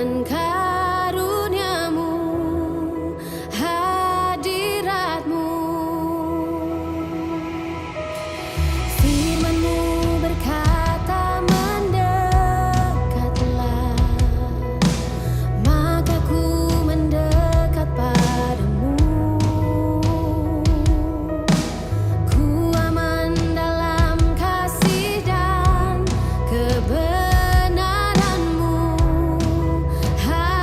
dengan karuniamu, hadiratmu. Firman-Mu berkata, mendekatlah, maka ku mendekat padamu. Ku aman dalam kasih dan kebenaran-Mu, hadiratmu.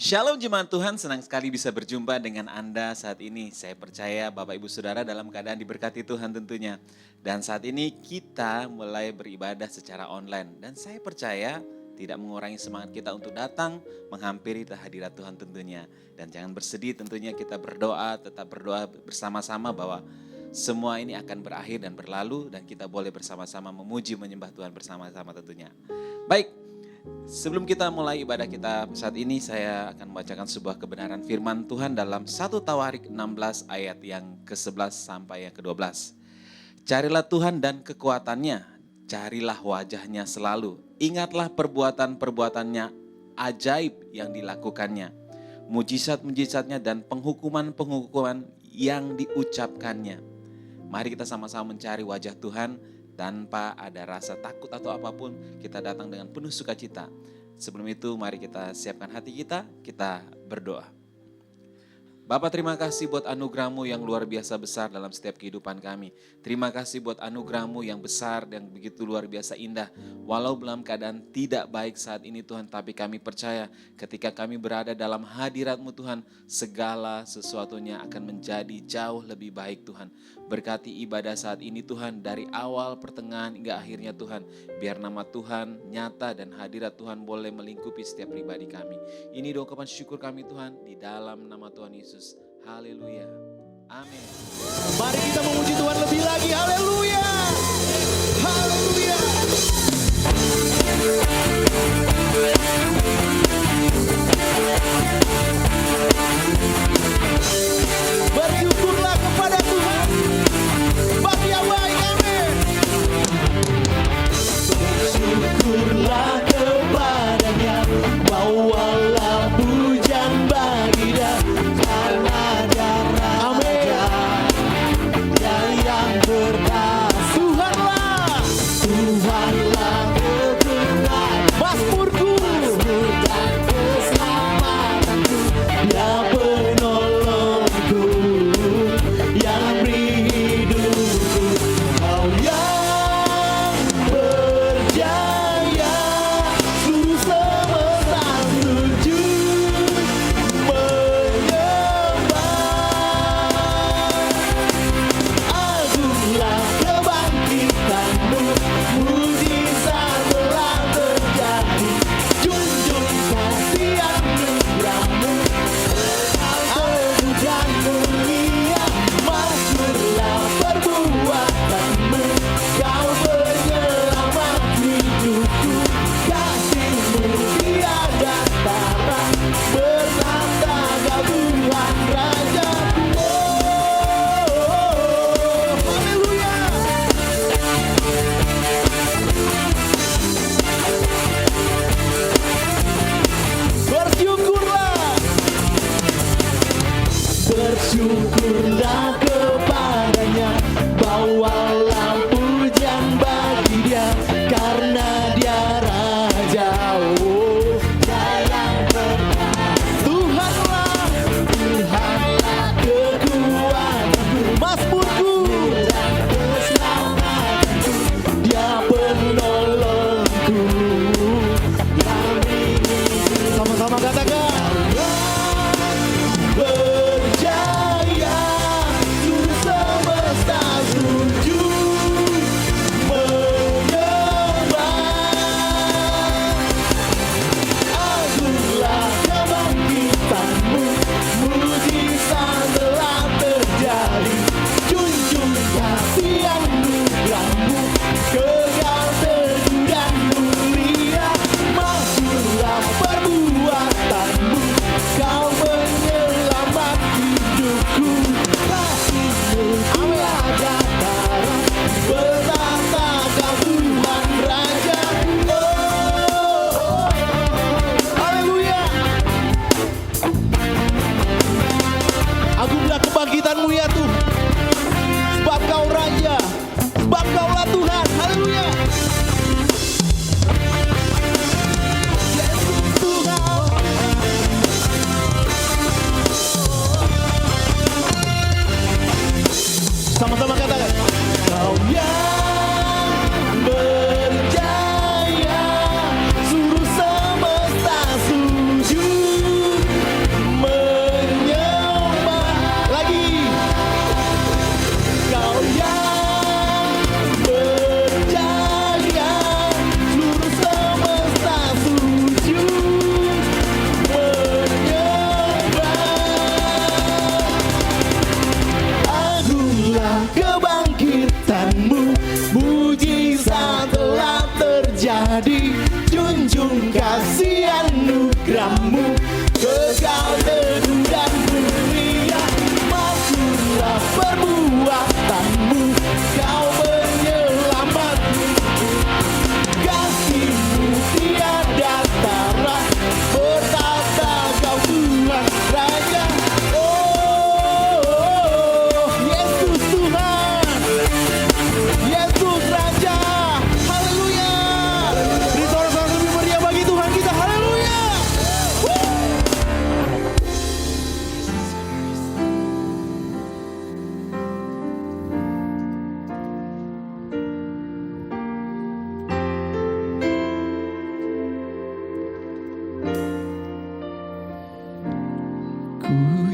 Shalom jemaat Tuhan, senang sekali bisa berjumpa dengan Anda saat ini. Saya percaya Bapak Ibu Saudara dalam keadaan diberkati Tuhan tentunya. Dan saat ini kita mulai beribadah secara online. Dan saya percaya tidak mengurangi semangat kita untuk datang menghampiri hadirat Tuhan tentunya. Dan jangan bersedih, tentunya kita berdoa, tetap berdoa bersama-sama bahwa semua ini akan berakhir dan berlalu. Dan kita boleh bersama-sama memuji, menyembah Tuhan bersama-sama tentunya. Baik. Sebelum kita mulai ibadah kita saat ini, saya akan membacakan sebuah kebenaran firman Tuhan dalam 1 Tawarik 16 ayat yang ke-11 sampai yang ke-12. Carilah Tuhan dan kekuatannya, carilah wajahnya selalu. Ingatlah perbuatan-perbuatannya ajaib yang dilakukannya, mujizat-mujizatnya dan penghukuman-penghukuman yang diucapkannya. Mari kita sama-sama mencari wajah Tuhan. Tanpa ada rasa takut atau apapun, kita datang dengan penuh sukacita. Sebelum itu mari kita siapkan hati kita berdoa. Bapa, terima kasih buat anugerah-Mu yang luar biasa besar dalam setiap kehidupan kami. Terima kasih buat anugerah-Mu yang besar dan begitu luar biasa indah. Walau dalam keadaan tidak baik saat ini Tuhan, tapi kami percaya ketika kami berada dalam hadirat-Mu Tuhan, segala sesuatunya akan menjadi jauh lebih baik Tuhan. Berkati ibadah saat ini Tuhan, dari awal, pertengahan hingga akhirnya Tuhan. Biar nama Tuhan nyata dan hadirat Tuhan boleh melingkupi setiap pribadi kami. Ini doa ungkapan syukur kami Tuhan, di dalam nama Tuhan Yesus. Haleluya. Amin. Mari kita memuji Tuhan lebih lagi. Haleluya. Haleluya. Bersyukurlah kepada Tuhan. Bagi yang baik, amin. Bersyukurlah kepadanya, bawalah pujian bagi dia, karena dia raja, dia yang berdasar. Tuhanlah kebenaran, Mazmurku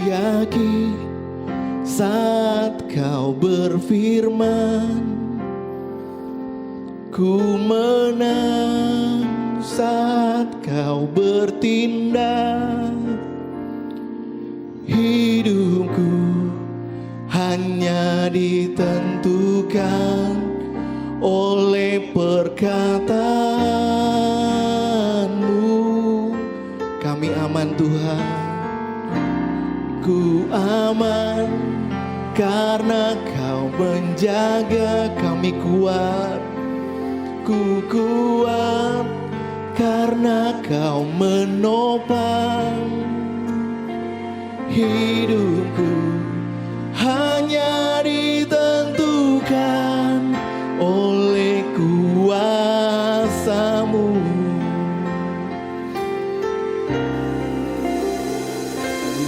yakin saat kau berfirman, ku menang saat kau bertindak. Hidupku hanya ditentukan oleh perkataanmu. Kami aman Tuhan, ku aman karena kau menjaga. Kami kuat, ku kuat karena kau menopang. Hidupku hanya ditentukan oleh kuasa-Mu.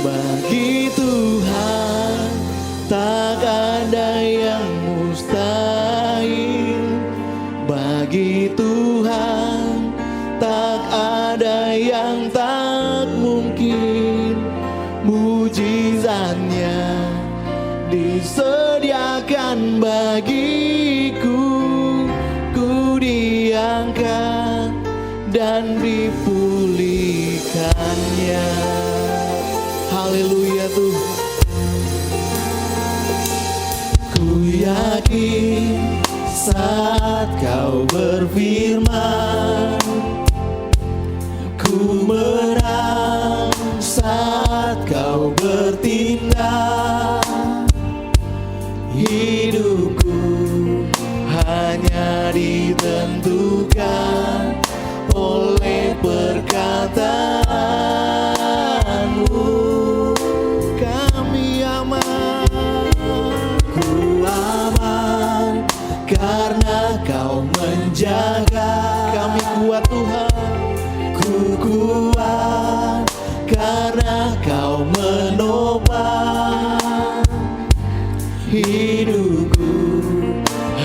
Bagi Tuhan tak ada yang mustahil. Bagi Tuhan tak ada yang tak mungkin. Mujizatnya disediakan bagiku, ku diangkat dan dipulihkannya. Haleluya Tuhan. Ku yakin saat kau berfirman, ku menang saat kau bertindak. Hidupku hanya ditentukan oleh perkataanmu. Kami aman, ku aman karena kau menjaga. Kami kuat Tuhan, ku kuat karena kau menopang. Hidupku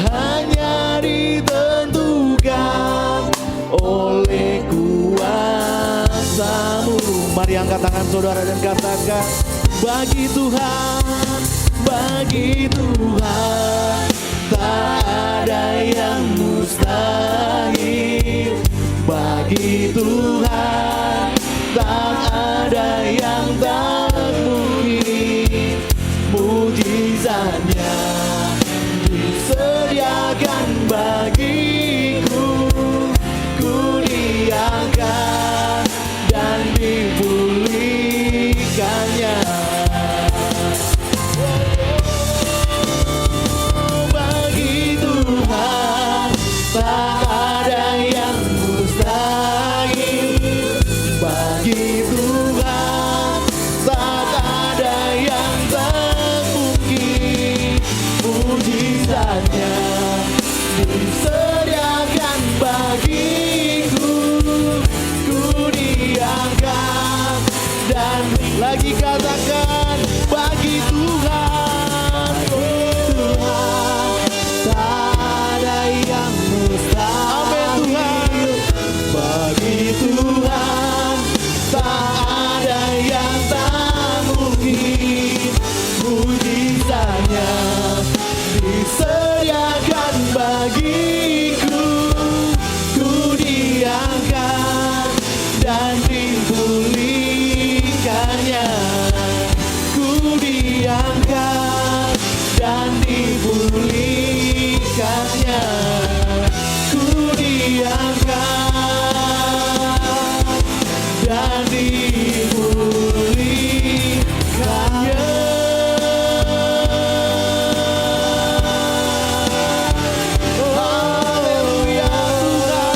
hanya ditentukan oleh kuasa-Mu. Mari angkat tangan saudara dan katakan, bagi Tuhan, bagi Tuhan tak ada yang mustahil. Bagi Tuhan tak ada yang tak mungkin. Mujizatnya disediakan bagiku, ku diangkat dan dipulihkannya. Bagi Tuhan tak ada yang mustahil. Bagi Tuhan tak ada yang tak mungkin. Mujizatnya disediakan bagiku, ku diangkat dan lagi katakan, bagi Tuhan, Tuhan tak ada yang mustahil. Amin Tuhan. Bagi Tuhan tak ada yang tak mungkin. Mujizatnya disediakan bagiku, ku diangkat dan dipulihkannya. Ku diangkat dan dipulihkannya. Ku diangkat dan dipulihkannya. Haleluya Tuhan,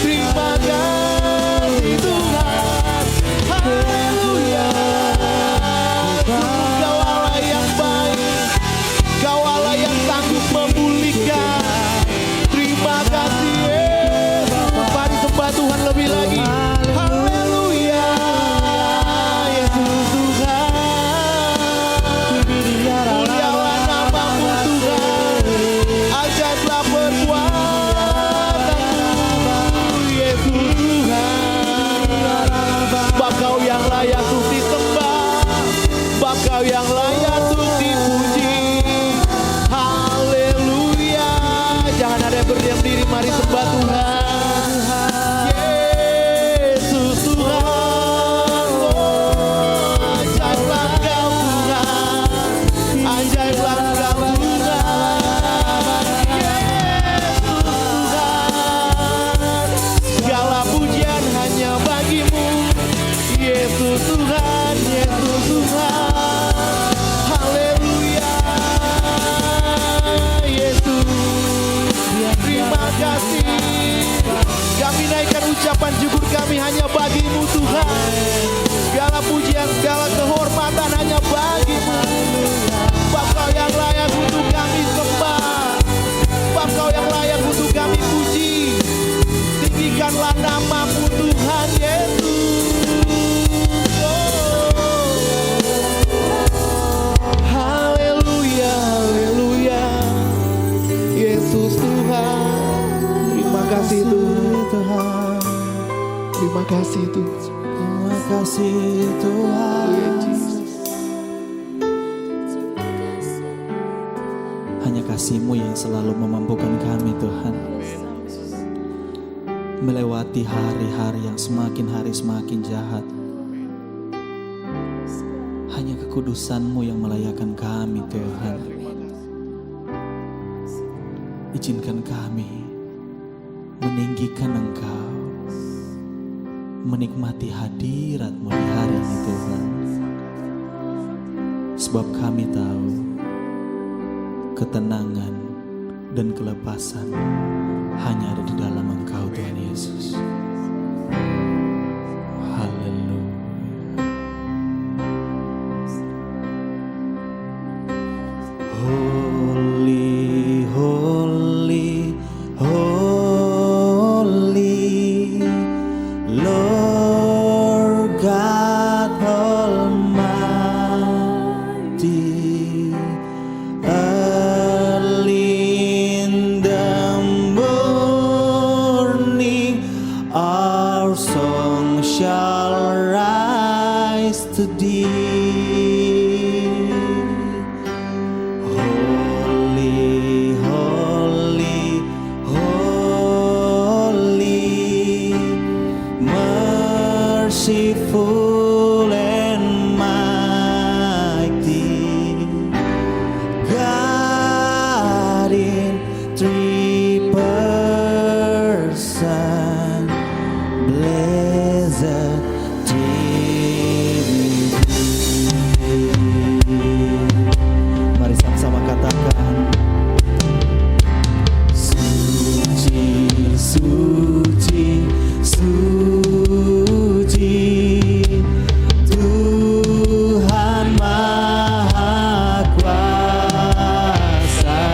terima kasih Tuhan. Haleluya, Kau Allah yang baik, Kau Allah yang sanggup memulihkan. Terima kasih Yesus. Mari sembah Tuhan lebih lagi. Haleluya, Yesus Tuhan. Mulialah nama-Mu Tuhan. Ajaiblah perbuatan-Mu Yesus Tuhan. Sebab Kau yang layak untuk disembah. Engkau yang layak untuk dipuji. Haleluya. Jangan ada yang berdiam diri, mari sembah Tuhan. Yesus Tuhan, oh ajaiblah Engkau Tuhan, ajaiblah Engkau Tuhan. Yesus Tuhan, segala pujian hanya bagimu. Yesus Tuhan, Yesus Tuhan, haleluya. Yesus, terima kasih. Kami naikkan ucapan syukur kami hanya bagimu Tuhan. Segala pujian, segala kehormatan hanya bagimu. Sebab Kau yang layak untuk kami sembah, sebab Kau yang layak untuk kami puji. Tinggikanlah namamu Tuhan Yesus. Haleluya, haleluya. Yesus Tuhan, terima kasih Tuhan. Terima kasih Tuhan. Terima kasih Tuhan. Hanya kasih-Mu yang selalu memampukan kami Tuhan, melewati hari-hari yang semakin hari semakin jahat. Hanya kekudusan-Mu yang melayakkan kami Tuhan. Izinkan kami meninggikan Engkau, menikmati hadirat-Mu di hari ini Tuhan. Sebab kami tahu ketenangan dan kelepasan hanya ada di dalam Engkau Tuhan Yesus. Haleluya. Holy, holy, holy, Lord God Almighty. Early in the morning, our song shall rise to Thee. Holy, holy, holy, merciful and mighty, God in three person, blessed Trinity. Mari sama-sama katakan, suci, suci, suci, Tuhan Maha Kuasa.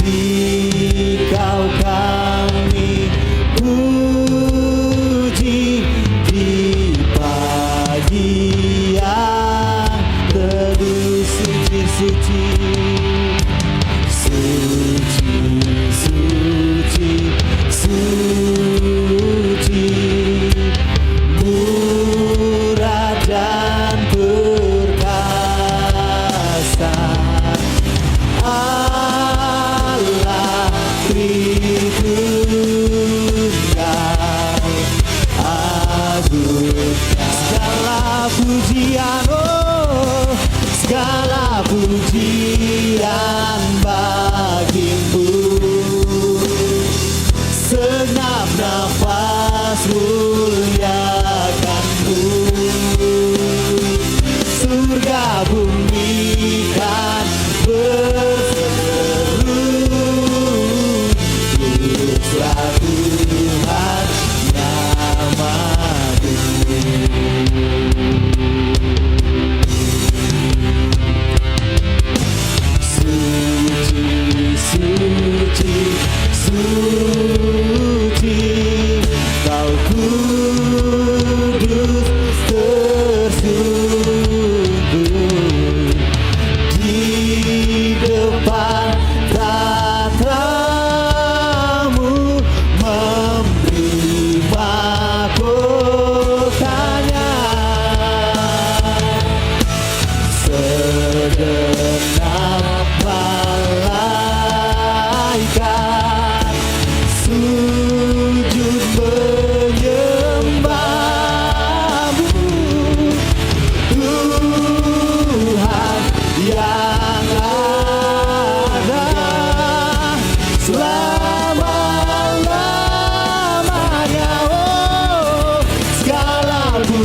Dikau kami puji di pagi yang teduh. Suci, suci, suci, suci, suci, murah dan perkasa, Allah Tritunggal agung. Segala pujian, oh segala pujian bagimu. Segenap nafas muliakanmu. Surga bumi kan berseru, kuduslah Tuhan namamu.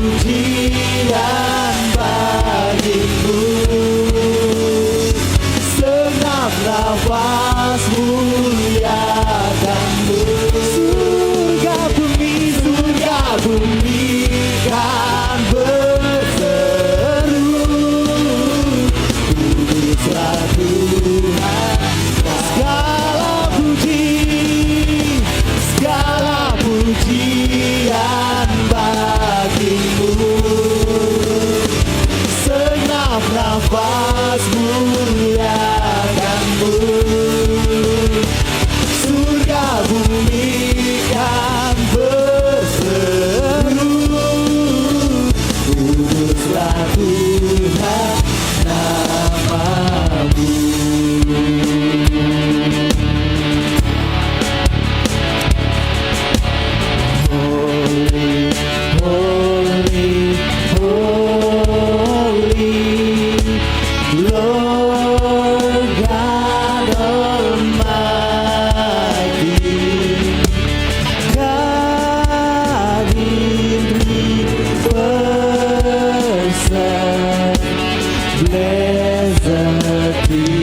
pujian bagimu, segenap nafas muliakanmu. Surga bumi kan berseru, kuduslah Tuhan. Segala pujian bagimu, segenap nafas muliakanmu. Surga bumi kan berseru, kuduslah Tuhan namamu. Holy, holy, holy, Lord God Almighty. God in three persons, blessed Trinity.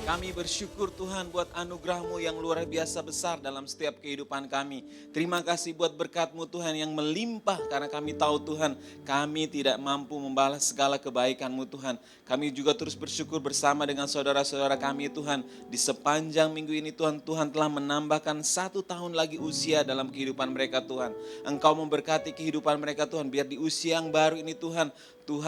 Kami bersyukur Tuhan buat anugerah-Mu yang luar biasa besar dalam setiap kehidupan kami. Terima kasih buat berkat-Mu Tuhan yang melimpah, karena kami tahu Tuhan kami tidak mampu membalas segala kebaikan-Mu Tuhan. Kami juga terus bersyukur bersama dengan saudara-saudara kami Tuhan. Di sepanjang minggu ini Tuhan telah menambahkan 1 tahun lagi usia dalam kehidupan mereka Tuhan. Engkau memberkati kehidupan mereka Tuhan, biar di usia yang baru ini Tuhan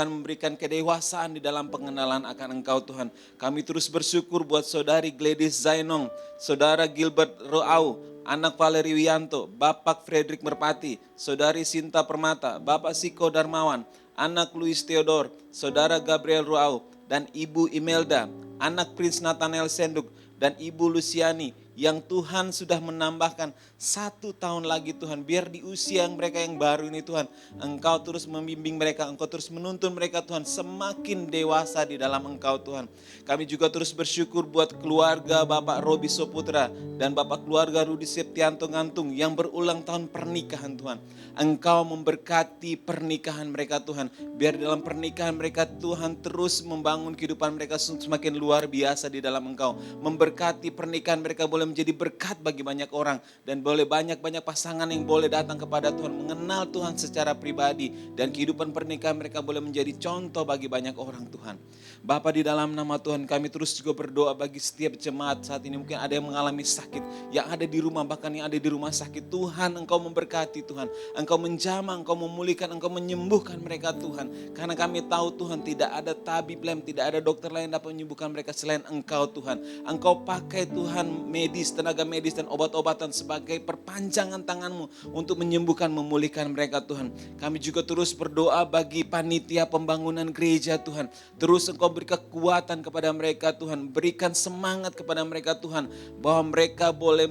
memberikan kedewasaan di dalam pengenalan akan Engkau Tuhan. Kami terus bersyukur buat saudari Gladys Zainong, saudara Gilbert Roau, anak Valeri Wianto, Bapak Frederick Merpati, saudari Sinta Permata, Bapak Siko Darmawan, anak Louis Theodore, saudara Gabriel Roau, dan Ibu Imelda, anak Prince Nathaniel Senduk, dan Ibu Luciani, yang Tuhan sudah menambahkan 1 tahun lagi Tuhan. Biar di usia yang mereka yang baru ini Tuhan, Engkau terus membimbing mereka, Engkau terus menuntun mereka Tuhan, semakin dewasa di dalam Engkau Tuhan. Kami juga terus bersyukur buat keluarga Bapak Robi Soputra dan Bapak keluarga Rudi Septianto Ngantung yang berulang tahun pernikahan Tuhan. Engkau memberkati pernikahan mereka Tuhan. Biar dalam pernikahan mereka Tuhan terus membangun kehidupan mereka semakin luar biasa di dalam Engkau. Memberkati pernikahan mereka boleh menjadi berkat bagi banyak orang. Dan boleh banyak-banyak pasangan yang boleh datang kepada Tuhan, mengenal Tuhan secara pribadi. Dan kehidupan pernikahan mereka boleh menjadi contoh bagi banyak orang Tuhan. Bapa, di dalam nama Tuhan kami terus juga berdoa bagi setiap jemaat saat ini. Mungkin ada yang mengalami sakit, yang ada di rumah, bahkan yang ada di rumah sakit. Tuhan, Engkau memberkati Tuhan. Engkau menjamah, Engkau memulihkan, Engkau menyembuhkan mereka Tuhan. Karena kami tahu Tuhan tidak ada tabib lain, tidak ada dokter lain dapat menyembuhkan mereka selain Engkau Tuhan. Engkau pakai Tuhan medis, tenaga medis dan obat-obatan sebagai perpanjangan tangan-Mu untuk menyembuhkan, memulihkan mereka Tuhan. Kami juga terus berdoa bagi panitia pembangunan gereja Tuhan. Terus Engkau beri kekuatan kepada mereka Tuhan. Berikan semangat kepada mereka Tuhan. Bahwa mereka boleh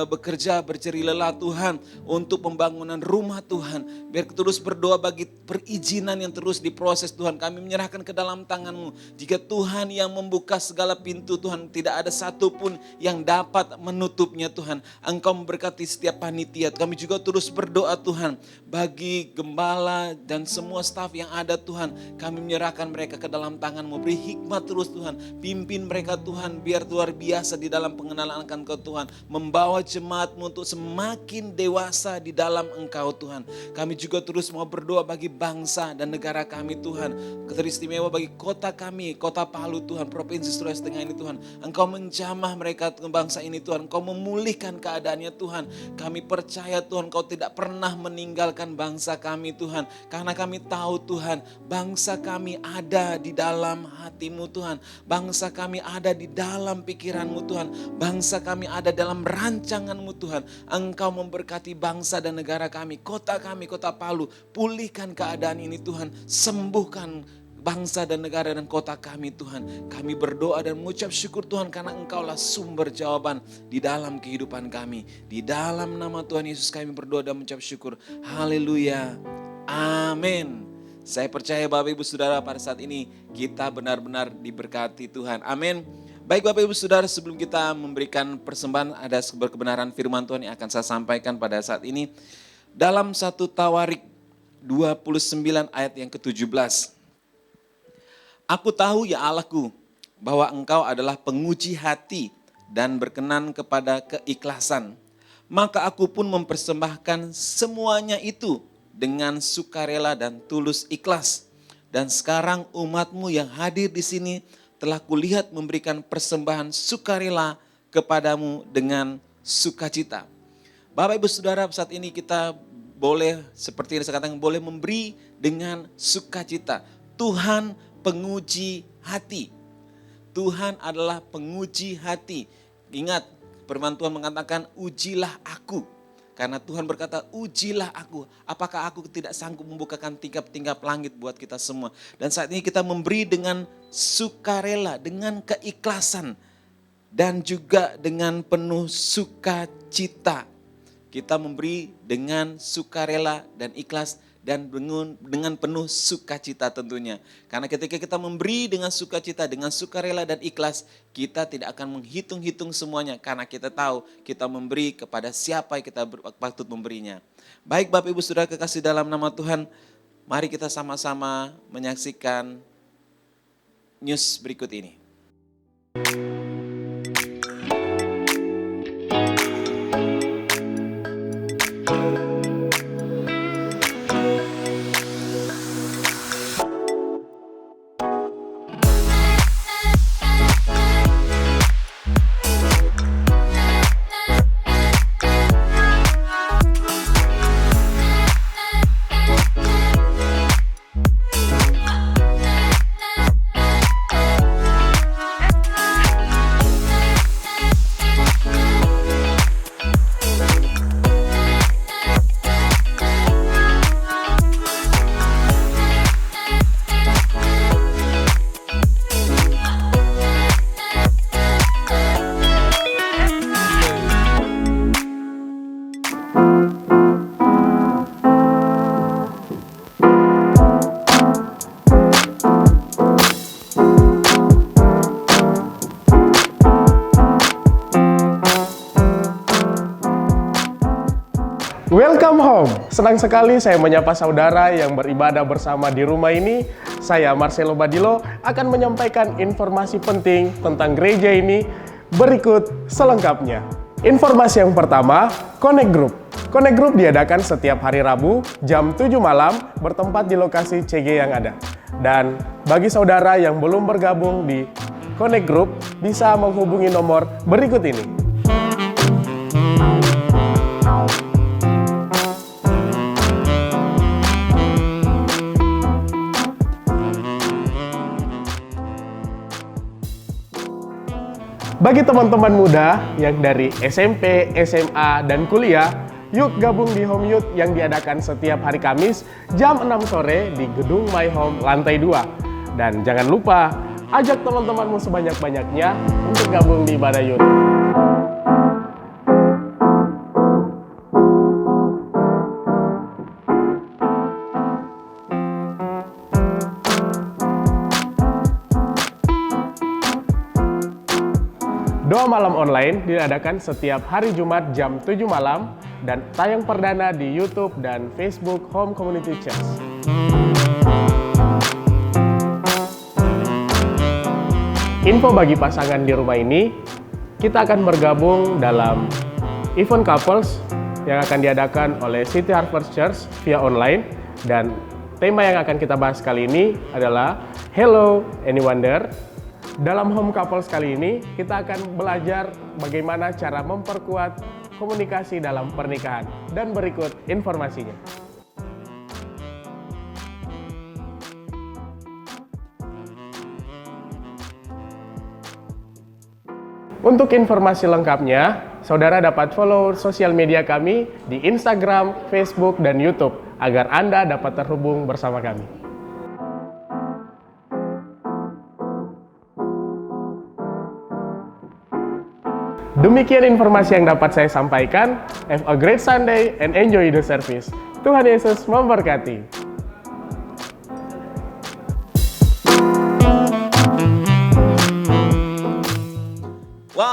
bekerja berjeri lelah Tuhan untuk pembangunan rumah Tuhan. Biar terus berdoa bagi perizinan yang terus diproses Tuhan. Kami menyerahkan ke dalam tangan-Mu. Jika Tuhan yang membuka segala pintu Tuhan, tidak ada satupun yang dapat menutupnya Tuhan. Engkau memberkati setiap panitia. Kami juga terus berdoa Tuhan bagi gembala dan semua staf yang ada Tuhan. Kami menyerahkan mereka ke dalam tangan-Mu. Beri hikmat terus Tuhan. Pimpin mereka Tuhan biar luar biasa di dalam pengenalan akan Engkau Tuhan. Membawa jemaat-Mu untuk semakin dewasa di dalam Engkau Tuhan. Kami juga terus mau berdoa bagi bangsa dan negara kami Tuhan. Teristimewa bagi kota kami, kota Palu Tuhan, Provinsi Sulawesi Tengah ini Tuhan. Engkau menjamah mereka bangsa ini Tuhan. Engkau memulihkan keadaannya Tuhan. Kami percaya Tuhan Engkau tidak pernah meninggalkan bangsa kami Tuhan. Karena kami tahu Tuhan bangsa kami ada di dalam hati-Mu Tuhan. Bangsa kami ada di dalam pikiran-Mu Tuhan. Bangsa kami ada dalam rancangan-Mu Tuhan. Engkau memberkati bangsa dan negara kami, kota Palu. Pulihkan keadaan ini Tuhan. Sembuhkan bangsa dan negara dan kota kami Tuhan. Kami berdoa dan mengucap syukur Tuhan karena Engkaulah sumber jawaban di dalam kehidupan kami. Di dalam nama Tuhan Yesus kami berdoa dan mengucap syukur. Haleluya. Amin. Saya percaya Bapak Ibu Saudara pada saat ini kita benar-benar diberkati Tuhan. Amin. Baik Bapak Ibu Saudara, sebelum kita memberikan persembahan, ada sebuah kebenaran firman Tuhan yang akan saya sampaikan pada saat ini. Dalam 1 Tawarik 29 ayat yang ke-17. Aku tahu ya Allahku, bahwa Engkau adalah penguji hati dan berkenan kepada keikhlasan. Maka aku pun mempersembahkan semuanya itu dengan sukarela dan tulus ikhlas. Dan sekarang umatmu yang hadir di sini telah kulihat memberikan persembahan sukarela kepadamu dengan sukacita. Bapak Ibu Saudara, saat ini kita boleh, seperti yang saya katakan, boleh memberi dengan sukacita. Tuhan penguji hati. Tuhan adalah penguji hati. Ingat, firman Tuhan mengatakan, ujilah aku. Karena Tuhan berkata, ujilah aku. Apakah aku tidak sanggup membukakan tingkap-tingkap langit buat kita semua. Dan saat ini kita memberi dengan sukarela, dengan keikhlasan. Dan juga dengan penuh sukacita. Kita memberi dengan sukarela dan ikhlas. Dan dengan penuh sukacita tentunya. Karena ketika kita memberi dengan sukacita, dengan sukarela dan ikhlas, kita tidak akan menghitung-hitung semuanya. Karena kita tahu kita memberi kepada siapa yang kita patut memberinya. Baik Bapak Ibu Saudara kekasih dalam nama Tuhan, mari kita sama-sama menyaksikan news berikut ini. Welcome home. Senang sekali saya menyapa saudara yang beribadah bersama di rumah ini. Saya Marcelo Badilo akan menyampaikan informasi penting tentang gereja ini berikut selengkapnya. Informasi yang pertama, Connect Group. Connect Group diadakan setiap hari Rabu jam 7 malam bertempat di lokasi CG yang ada. Dan bagi saudara yang belum bergabung di Connect Group bisa menghubungi nomor berikut ini. Bagi teman-teman muda yang dari SMP, SMA, dan kuliah, yuk gabung di Home Youth yang diadakan setiap hari Kamis jam 6 sore di Gedung My Home lantai 2. Dan jangan lupa, ajak teman-temanmu sebanyak-banyaknya untuk gabung di ibadah youth. Doa malam online diadakan setiap hari Jumat jam 7 malam dan tayang perdana di YouTube dan Facebook Home Community Church. Info bagi pasangan di rumah ini, kita akan bergabung dalam event couples yang akan diadakan oleh City Harvest Church via online, dan tema yang akan kita bahas kali ini adalah Hello Anyone There. Dalam Home Couples kali ini, kita akan belajar bagaimana cara memperkuat komunikasi dalam pernikahan. Dan berikut informasinya. Untuk informasi lengkapnya, saudara dapat follow sosial media kami di Instagram, Facebook, dan YouTube agar Anda dapat terhubung bersama kami. Demikian informasi yang dapat saya sampaikan. Have a great Sunday and enjoy the service. Tuhan Yesus memberkati.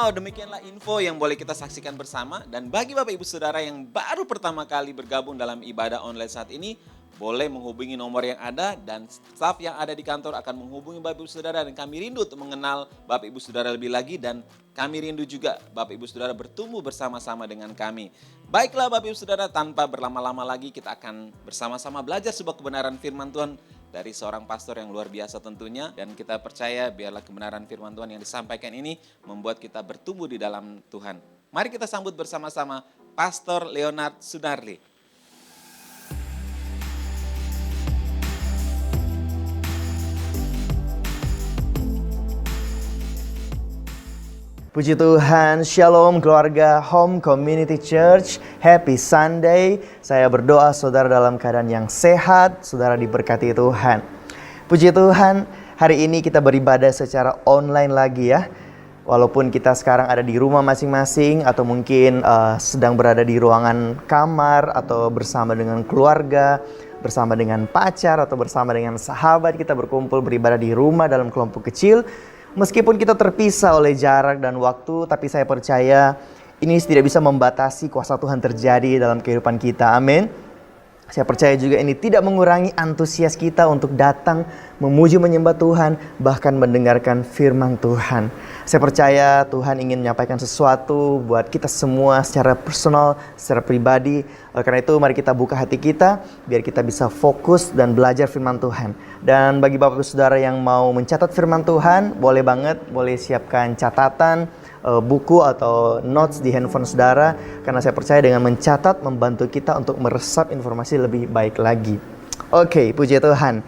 Wow, demikianlah info yang boleh kita saksikan bersama. Dan bagi Bapak Ibu Saudara yang baru pertama kali bergabung dalam ibadah online saat ini, boleh menghubungi nomor yang ada dan staf yang ada di kantor akan menghubungi Bapak Ibu Saudara. Dan kami rindu untuk mengenal Bapak Ibu Saudara lebih lagi dan kami rindu juga Bapak Ibu Saudara bertumbuh bersama-sama dengan kami. Baiklah Bapak Ibu Saudara, tanpa berlama-lama lagi kita akan bersama-sama belajar sebuah kebenaran firman Tuhan dari seorang pastor yang luar biasa tentunya. Dan kita percaya biarlah kebenaran firman Tuhan yang disampaikan ini membuat kita bertumbuh di dalam Tuhan. Mari kita sambut bersama-sama Pastor Leonard Sunarli. Puji Tuhan, Shalom keluarga Home Community Church, Happy Sunday. Saya berdoa saudara dalam keadaan yang sehat, saudara diberkati Tuhan. Puji Tuhan, hari ini kita beribadah secara online lagi ya. Walaupun kita sekarang ada di rumah masing-masing atau mungkin sedang berada di ruangan kamar atau bersama dengan keluarga, bersama dengan pacar atau bersama dengan sahabat, kita berkumpul beribadah di rumah dalam kelompok kecil. Meskipun kita terpisah oleh jarak dan waktu, tapi saya percaya ini tidak bisa membatasi kuasa Tuhan terjadi dalam kehidupan kita. Amin. Saya percaya juga ini tidak mengurangi antusias kita untuk datang memuji menyembah Tuhan, bahkan mendengarkan firman Tuhan. Saya percaya Tuhan ingin menyampaikan sesuatu buat kita semua secara personal, secara pribadi. Karena itu mari kita buka hati kita biar kita bisa fokus dan belajar firman Tuhan. Dan bagi Bapak Ibu Saudara yang mau mencatat firman Tuhan, boleh banget, boleh siapkan catatan, buku atau notes di handphone saudara. Karena saya percaya dengan mencatat membantu kita untuk meresap informasi lebih baik lagi. Oke, puji Tuhan.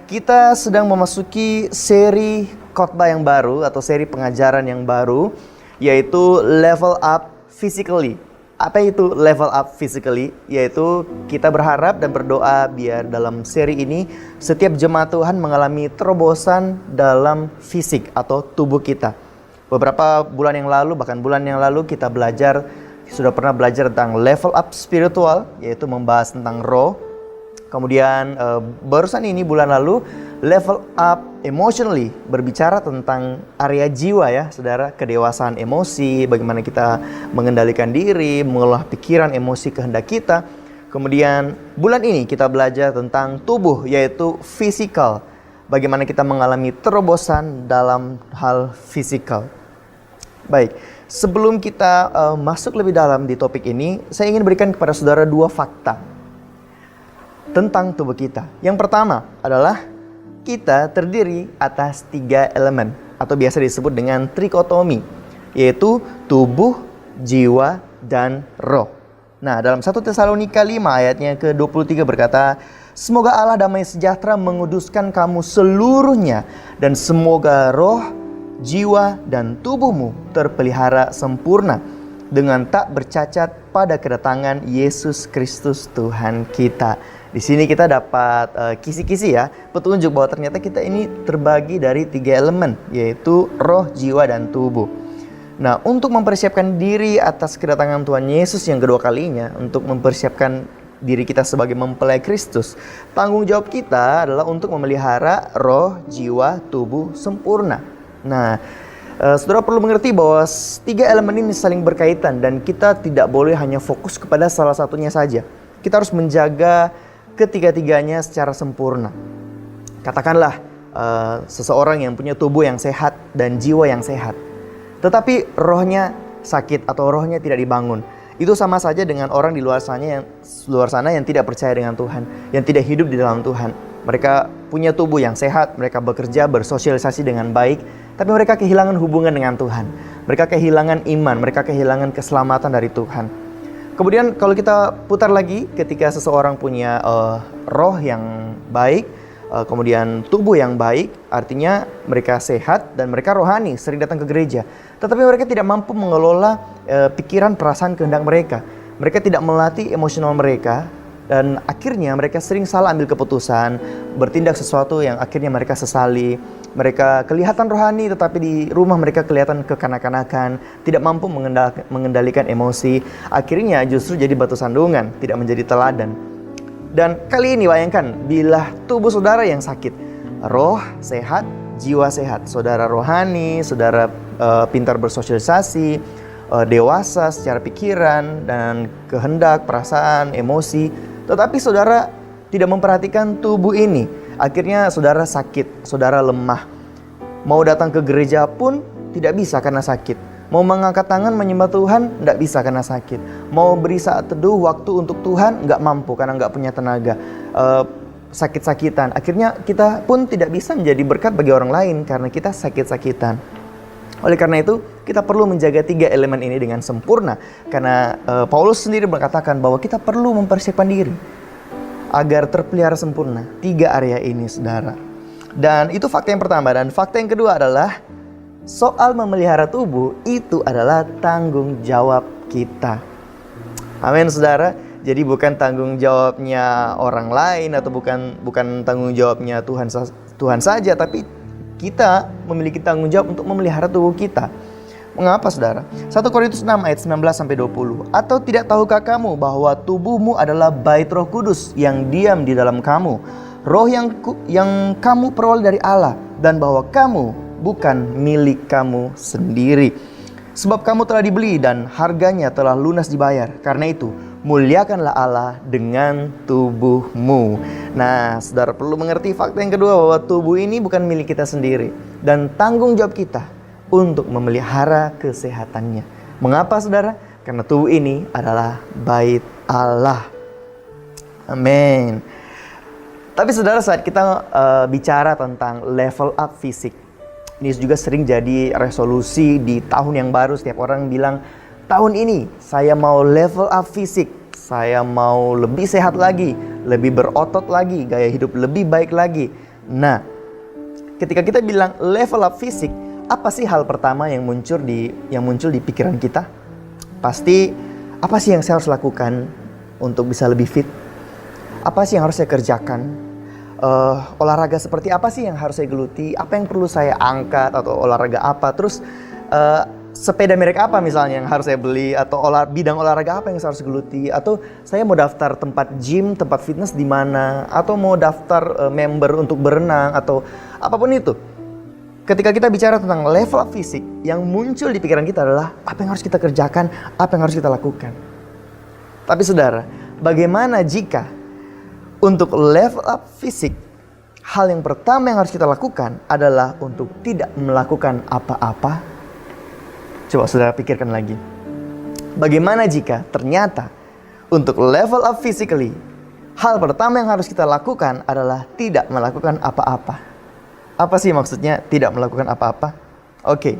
Kita sedang memasuki seri khotbah yang baru atau seri pengajaran yang baru, yaitu level up physically. Apa itu level up physically? Yaitu kita berharap dan berdoa biar dalam seri ini setiap jemaat Tuhan mengalami terobosan dalam fisik atau tubuh kita. Beberapa bulan yang lalu, bahkan bulan yang lalu kita sudah pernah belajar tentang level up spiritual, yaitu membahas tentang roh. Kemudian barusan ini bulan lalu level up emotionally, berbicara tentang area jiwa ya saudara, kedewasaan emosi, bagaimana kita mengendalikan diri, mengolah pikiran, emosi, kehendak kita. Kemudian bulan ini kita belajar tentang tubuh, yaitu physical, bagaimana kita mengalami terobosan dalam hal physical. Baik, sebelum kita masuk lebih dalam di topik ini, saya ingin berikan kepada saudara 2 fakta tentang tubuh kita. Yang pertama adalah kita terdiri atas 3 elemen atau biasa disebut dengan trikotomi, yaitu tubuh, jiwa, dan roh. Nah, dalam 1 Tesalonika 5 ayatnya ke-23 berkata, "Semoga Allah damai sejahtera menguduskan kamu seluruhnya, dan semoga roh, jiwa, dan tubuhmu terpelihara sempurna dengan tak bercacat pada kedatangan Yesus Kristus Tuhan kita." Di sini kita dapat kisi-kisi ya, petunjuk bahwa ternyata kita ini terbagi dari 3 elemen, yaitu roh, jiwa, dan tubuh. Nah, untuk mempersiapkan diri atas kedatangan Tuhan Yesus yang kedua kalinya, untuk mempersiapkan diri kita sebagai mempelai Kristus, tanggung jawab kita adalah untuk memelihara roh, jiwa, tubuh sempurna. Nah, saudara perlu mengerti bahwa 3 elemen ini saling berkaitan dan kita tidak boleh hanya fokus kepada salah satunya saja. Kita harus menjaga ketiga-tiganya secara sempurna. Katakanlah seseorang yang punya tubuh yang sehat dan jiwa yang sehat, tetapi rohnya sakit atau rohnya tidak dibangun. Itu sama saja dengan orang di luar sana yang tidak percaya dengan Tuhan, yang tidak hidup di dalam Tuhan. Mereka punya tubuh yang sehat, mereka bekerja, bersosialisasi dengan baik, tapi mereka kehilangan hubungan dengan Tuhan. Mereka kehilangan iman, mereka kehilangan keselamatan dari Tuhan. Kemudian kalau kita putar lagi, ketika seseorang punya roh yang baik, kemudian tubuh yang baik, artinya mereka sehat dan mereka rohani, sering datang ke gereja. Tetapi mereka tidak mampu mengelola pikiran, perasaan, kehendak mereka. Mereka tidak melatih emosional mereka, dan akhirnya mereka sering salah ambil keputusan, bertindak sesuatu yang akhirnya mereka sesali. Mereka kelihatan rohani tetapi di rumah mereka kelihatan kekanak-kanakan, tidak mampu mengendalikan emosi. Akhirnya justru jadi batu sandungan, tidak menjadi teladan. Dan kali ini bayangkan bila tubuh saudara yang sakit, roh sehat, jiwa sehat. Saudara rohani, saudara pintar bersosialisasi, dewasa secara pikiran dan kehendak, perasaan, emosi. Tetapi saudara tidak memperhatikan tubuh ini. Akhirnya saudara sakit, saudara lemah. Mau datang ke gereja pun tidak bisa karena sakit. Mau mengangkat tangan menyembah Tuhan, tidak bisa karena sakit. Mau beri saat teduh waktu untuk Tuhan, nggak mampu karena nggak punya tenaga. Sakit-sakitan. Akhirnya kita pun tidak bisa menjadi berkat bagi orang lain karena kita sakit-sakitan. Oleh karena itu, kita perlu menjaga 3 elemen ini dengan sempurna. Karena Paulus sendiri berkatakan bahwa kita perlu mempersiapkan diri agar terpelihara sempurna 3 area ini, saudara. Dan itu fakta yang pertama. Dan fakta yang kedua adalah soal memelihara tubuh itu adalah tanggung jawab kita. Amin, saudara. Jadi bukan tanggung jawabnya orang lain atau bukan tanggung jawabnya Tuhan saja, tapi kita memiliki tanggung jawab untuk memelihara tubuh kita. Mengapa, saudara? 1 Korintus 6 ayat 19-20. Atau tidak tahukah kamu bahwa tubuhmu adalah bait Roh Kudus yang diam di dalam kamu, roh yang kamu peroleh dari Allah, dan bahwa kamu bukan milik kamu sendiri. Sebab kamu telah dibeli dan harganya telah lunas dibayar. Karena itu, muliakanlah Allah dengan tubuhmu. Nah, saudara perlu mengerti fakta yang kedua bahwa tubuh ini bukan milik kita sendiri. Dan tanggung jawab kita untuk memelihara kesehatannya. Mengapa, saudara? Karena tubuh ini adalah bait Allah. Amin. Tapi saudara, saat kita bicara tentang level up fisik, ini juga sering jadi resolusi di tahun yang baru. Setiap orang bilang, tahun ini saya mau level up fisik. Saya mau lebih sehat lagi, lebih berotot lagi, gaya hidup lebih baik lagi. Nah, ketika kita bilang level up fisik, apa sih hal pertama yang muncul di pikiran kita? Pasti, apa sih yang saya harus lakukan untuk bisa lebih fit? Apa sih yang harus saya kerjakan? Olahraga seperti apa sih yang harus saya geluti? Apa yang perlu saya angkat atau olahraga apa? Terus sepeda merek apa misalnya yang harus saya beli? Atau bidang olahraga apa yang saya harus geluti? Atau saya mau daftar tempat gym, tempat fitness di mana? Atau mau daftar member untuk berenang atau apapun itu. Ketika kita bicara tentang level up fisik, yang muncul di pikiran kita adalah apa yang harus kita kerjakan, apa yang harus kita lakukan. Tapi saudara, bagaimana jika untuk level up fisik, hal yang pertama yang harus kita lakukan adalah untuk tidak melakukan apa-apa? Coba saudara pikirkan lagi. Bagaimana jika ternyata untuk level up physically, hal pertama yang harus kita lakukan adalah tidak melakukan apa-apa? Apa sih maksudnya tidak melakukan apa-apa? Oke.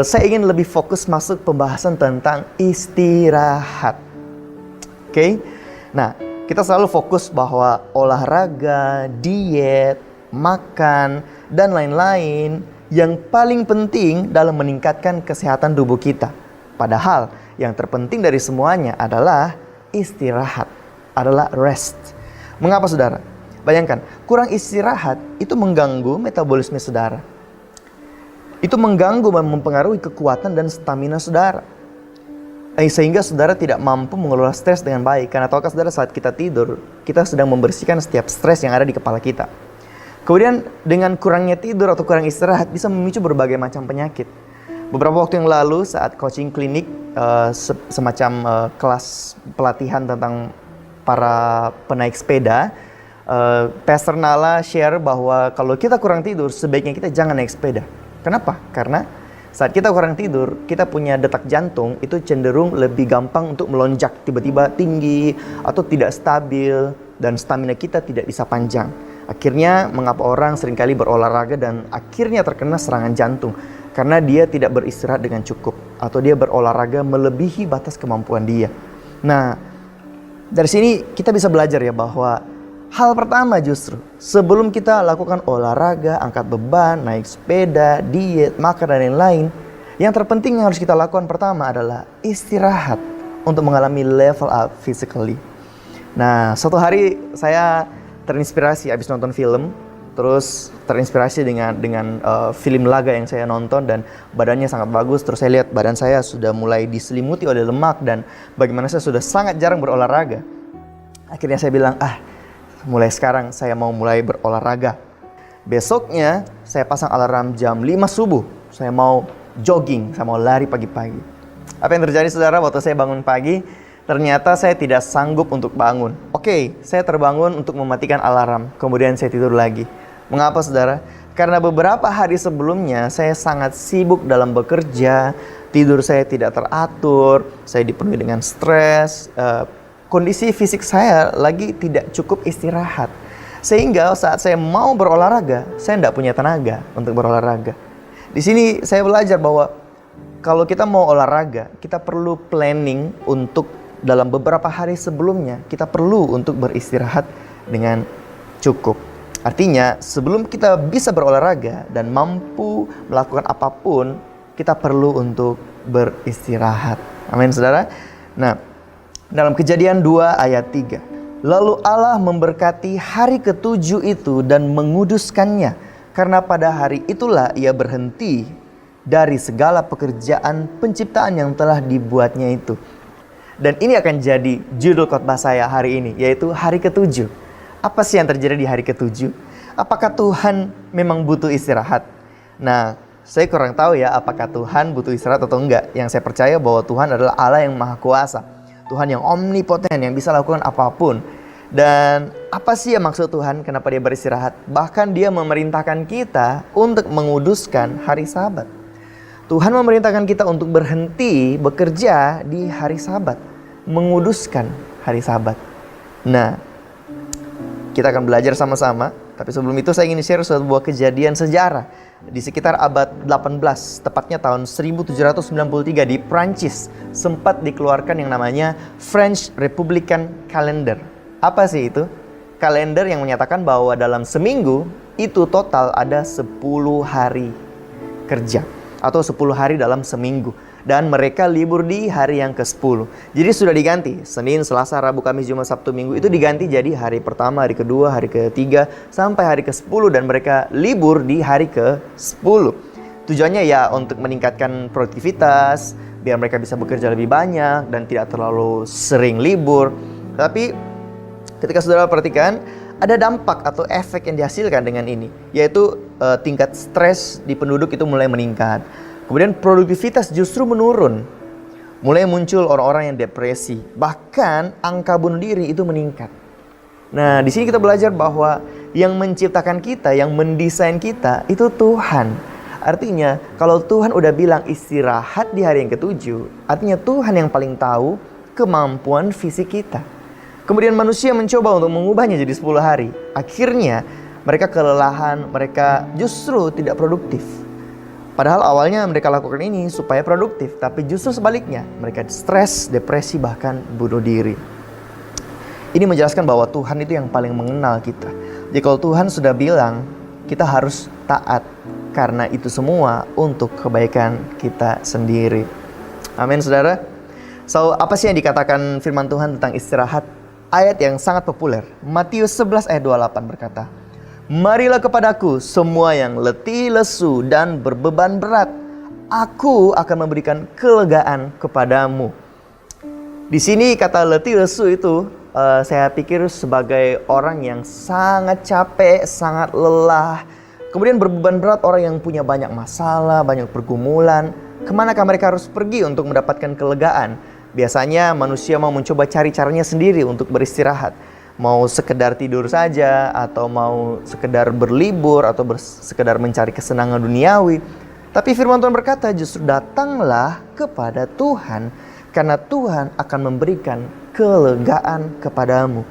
Saya ingin lebih fokus masuk pembahasan tentang istirahat. Oke. Nah, kita selalu fokus bahwa olahraga, diet, makan, dan lain-lain yang paling penting dalam meningkatkan kesehatan tubuh kita. Padahal yang terpenting dari semuanya adalah istirahat, adalah rest. Mengapa, saudara? Bayangkan, kurang istirahat itu mengganggu metabolisme saudara. Itu mengganggu dan mempengaruhi kekuatan dan stamina saudara. Sehingga saudara tidak mampu mengelola stres dengan baik. Karena tahukah saudara, saat kita tidur, kita sedang membersihkan setiap stres yang ada di kepala kita. Kemudian dengan kurangnya tidur atau kurang istirahat bisa memicu berbagai macam penyakit. Beberapa waktu yang lalu saat coaching klinik, semacam kelas pelatihan tentang para penaik sepeda, Pastor Nala share bahwa kalau kita kurang tidur, sebaiknya kita jangan naik sepeda. Kenapa? Karena saat kita kurang tidur, kita punya detak jantung itu cenderung lebih gampang untuk melonjak, tiba-tiba tinggi atau tidak stabil, dan stamina kita tidak bisa panjang. Akhirnya mengapa orang seringkali berolahraga dan akhirnya terkena serangan jantung? Karena dia tidak beristirahat dengan cukup atau dia berolahraga melebihi batas kemampuan dia. Nah, dari sini kita bisa belajar ya bahwa hal pertama justru sebelum kita lakukan olahraga, angkat beban, naik sepeda, diet, makan dan lain-lain, yang terpenting yang harus kita lakukan pertama adalah istirahat untuk mengalami level up physically. Nah, suatu hari saya terinspirasi habis nonton film, terus terinspirasi dengan film laga yang saya nonton dan badannya sangat bagus. Terus saya lihat badan saya sudah mulai diselimuti oleh lemak dan bagaimana saya sudah sangat jarang berolahraga. Akhirnya saya bilang, mulai sekarang saya mau mulai berolahraga. Besoknya saya pasang alarm jam 5 subuh. Saya mau jogging, saya mau lari pagi-pagi. Apa yang terjadi saudara waktu saya bangun pagi? Ternyata saya tidak sanggup untuk bangun. Oke, saya terbangun untuk mematikan alarm. Kemudian saya tidur lagi. Mengapa saudara? Karena beberapa hari sebelumnya saya sangat sibuk dalam bekerja. Tidur saya tidak teratur. Saya dipenuhi dengan stres. Kondisi fisik saya lagi tidak cukup istirahat. Sehingga saat saya mau berolahraga, saya tidak punya tenaga untuk berolahraga. Di sini saya belajar bahwa kalau kita mau olahraga, kita perlu planning untuk dalam beberapa hari sebelumnya, kita perlu untuk beristirahat dengan cukup. Artinya, sebelum kita bisa berolahraga dan mampu melakukan apapun, kita perlu untuk beristirahat. Amin, saudara. Nah, dalam Kejadian 2 ayat 3. Lalu Allah memberkati hari ke-7 itu dan menguduskannya, karena pada hari itulah ia berhenti dari segala pekerjaan penciptaan yang telah dibuatnya itu. Dan ini akan jadi judul khotbah saya hari ini, yaitu hari ke-7. Apa sih yang terjadi di hari ke-7? Apakah Tuhan memang butuh istirahat? Nah, saya kurang tahu ya apakah Tuhan butuh istirahat atau enggak. Yang saya percaya bahwa Tuhan adalah Allah yang maha kuasa. Tuhan yang omnipoten, yang bisa lakukan apapun. Dan apa sih yang maksud Tuhan? Kenapa dia beristirahat? Bahkan dia memerintahkan kita untuk menguduskan hari Sabat. Tuhan memerintahkan kita untuk berhenti bekerja di hari Sabat. Menguduskan hari Sabat. Nah, kita akan belajar sama-sama. Tapi sebelum itu saya ingin share sebuah kejadian sejarah. Di sekitar abad 18, tepatnya tahun 1793 di Prancis, sempat dikeluarkan yang namanya French Republican Calendar. Apa sih itu? Kalender yang menyatakan bahwa dalam seminggu itu total ada 10 hari kerja. Atau 10 hari dalam seminggu. Dan mereka libur di hari yang ke-10. Jadi sudah diganti. Senin, Selasa, Rabu, Kamis, Jumat, Sabtu, Minggu. Itu diganti jadi hari pertama, hari kedua, hari ketiga, sampai hari ke-10. Dan mereka libur di hari ke-10. Tujuannya ya untuk meningkatkan produktivitas. Biar mereka bisa bekerja lebih banyak dan tidak terlalu sering libur. Tapi ketika saudara perhatikan, ada dampak atau efek yang dihasilkan dengan ini. Yaitu tingkat stres di penduduk itu mulai meningkat. Kemudian produktivitas justru menurun. Mulai muncul orang-orang yang depresi. Bahkan angka bunuh diri itu meningkat. Nah, di sini kita belajar bahwa yang menciptakan kita, yang mendesain kita, itu Tuhan. Artinya, kalau Tuhan udah bilang istirahat di hari yang ke-7, artinya Tuhan yang paling tahu kemampuan fisik kita. Kemudian manusia mencoba untuk mengubahnya jadi 10 hari. Akhirnya, mereka kelelahan, mereka justru tidak produktif. Padahal awalnya mereka lakukan ini supaya produktif, tapi justru sebaliknya. Mereka stres, depresi, bahkan bunuh diri. Ini menjelaskan bahwa Tuhan itu yang paling mengenal kita. Jadi kalau Tuhan sudah bilang, kita harus taat. Karena itu semua untuk kebaikan kita sendiri. Amin, saudara. So, apa sih yang dikatakan firman Tuhan tentang istirahat? Ayat yang sangat populer. Matius 11 ayat 28 berkata, "Marilah kepadaku semua yang letih, lesu, dan berbeban berat. Aku akan memberikan kelegaan kepadamu." Di sini kata letih, lesu itu saya pikir sebagai orang yang sangat capek, sangat lelah. Kemudian berbeban berat orang yang punya banyak masalah, banyak pergumulan. Kemanakah mereka harus pergi untuk mendapatkan kelegaan? Biasanya manusia mau mencoba cari caranya sendiri untuk beristirahat. Mau sekedar tidur saja, atau mau sekedar berlibur, atau sekedar mencari kesenangan duniawi. Tapi firman Tuhan berkata, justru datanglah kepada Tuhan, karena Tuhan akan memberikan kelegaan kepadamu.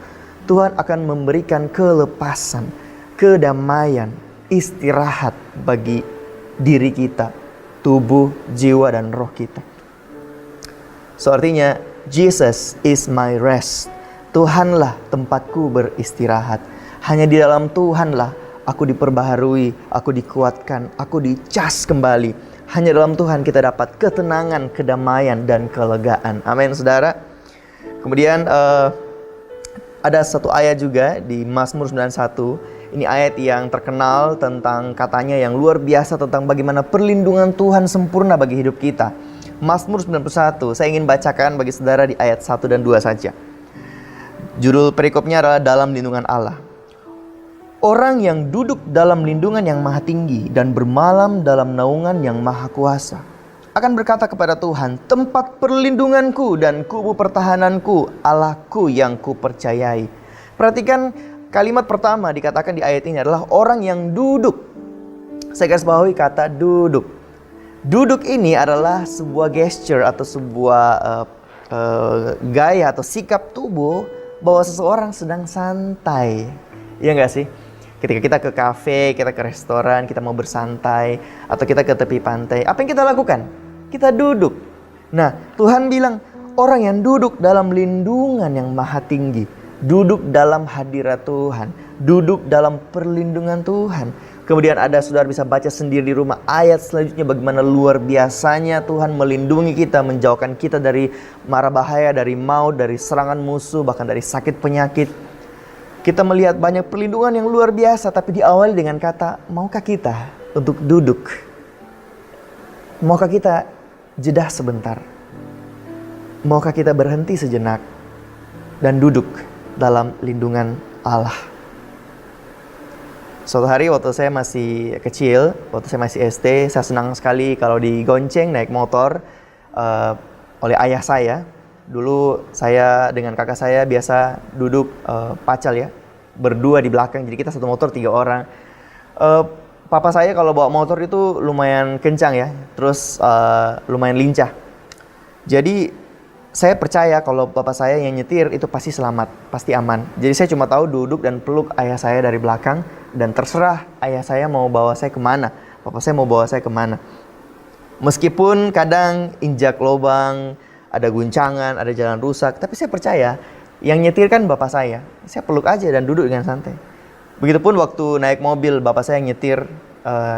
Tuhan akan memberikan kelepasan, kedamaian, istirahat bagi diri kita, tubuh, jiwa, dan roh kita. So artinya, Jesus is my rest. Tuhanlah tempatku beristirahat. Hanya di dalam Tuhanlah aku diperbaharui, aku dikuatkan, aku dicas kembali. Hanya dalam Tuhan kita dapat ketenangan, kedamaian, dan kelegaan. Amin, saudara. Kemudian ada satu ayat juga di Mazmur 91. Ini ayat yang terkenal tentang katanya yang luar biasa tentang bagaimana perlindungan Tuhan sempurna bagi hidup kita. Mazmur 91, saya ingin bacakan bagi saudara di ayat 1 dan 2 saja. Judul perikopnya adalah dalam lindungan Allah. Orang yang duduk dalam lindungan yang maha tinggi dan bermalam dalam naungan yang maha kuasa akan berkata kepada Tuhan, tempat perlindunganku dan kubu pertahananku, Allahku yang kupercayai. Perhatikan kalimat pertama dikatakan di ayat ini adalah orang yang duduk. Saya garis bawahi kata duduk. Duduk ini adalah sebuah gesture atau sebuah gaya atau sikap tubuh bahwa seseorang sedang santai. Iya nggak sih? Ketika kita ke kafe, kita ke restoran, kita mau bersantai, atau kita ke tepi pantai, apa yang kita lakukan? Kita duduk. Nah, Tuhan bilang, orang yang duduk dalam lindungan yang maha tinggi, duduk dalam hadirat Tuhan, duduk dalam perlindungan Tuhan. Kemudian ada saudara bisa baca sendiri di rumah ayat selanjutnya bagaimana luar biasanya Tuhan melindungi kita, menjauhkan kita dari mara bahaya, dari maut, dari serangan musuh, bahkan dari sakit penyakit. Kita melihat banyak perlindungan yang luar biasa, tapi diawali dengan kata, maukah kita untuk duduk? Maukah kita jeda sebentar? Maukah kita berhenti sejenak dan duduk dalam lindungan Allah? Suatu hari waktu saya masih kecil, waktu saya masih SD, saya senang sekali kalau digonceng naik motor oleh ayah saya. Dulu saya dengan kakak saya biasa duduk pacal ya, berdua di belakang. Jadi kita satu motor 3 orang. Papa saya kalau bawa motor itu lumayan kencang ya, terus lumayan lincah. Jadi saya percaya kalau bapak saya yang nyetir itu pasti selamat, pasti aman. Jadi saya cuma tahu duduk dan peluk ayah saya dari belakang. Dan terserah ayah saya mau bawa saya kemana, bapak saya mau bawa saya kemana. Meskipun kadang injak lubang, ada guncangan, ada jalan rusak, tapi saya percaya yang nyetir kan bapak saya. Saya peluk aja dan duduk dengan santai. Begitupun waktu naik mobil, bapak saya nyetir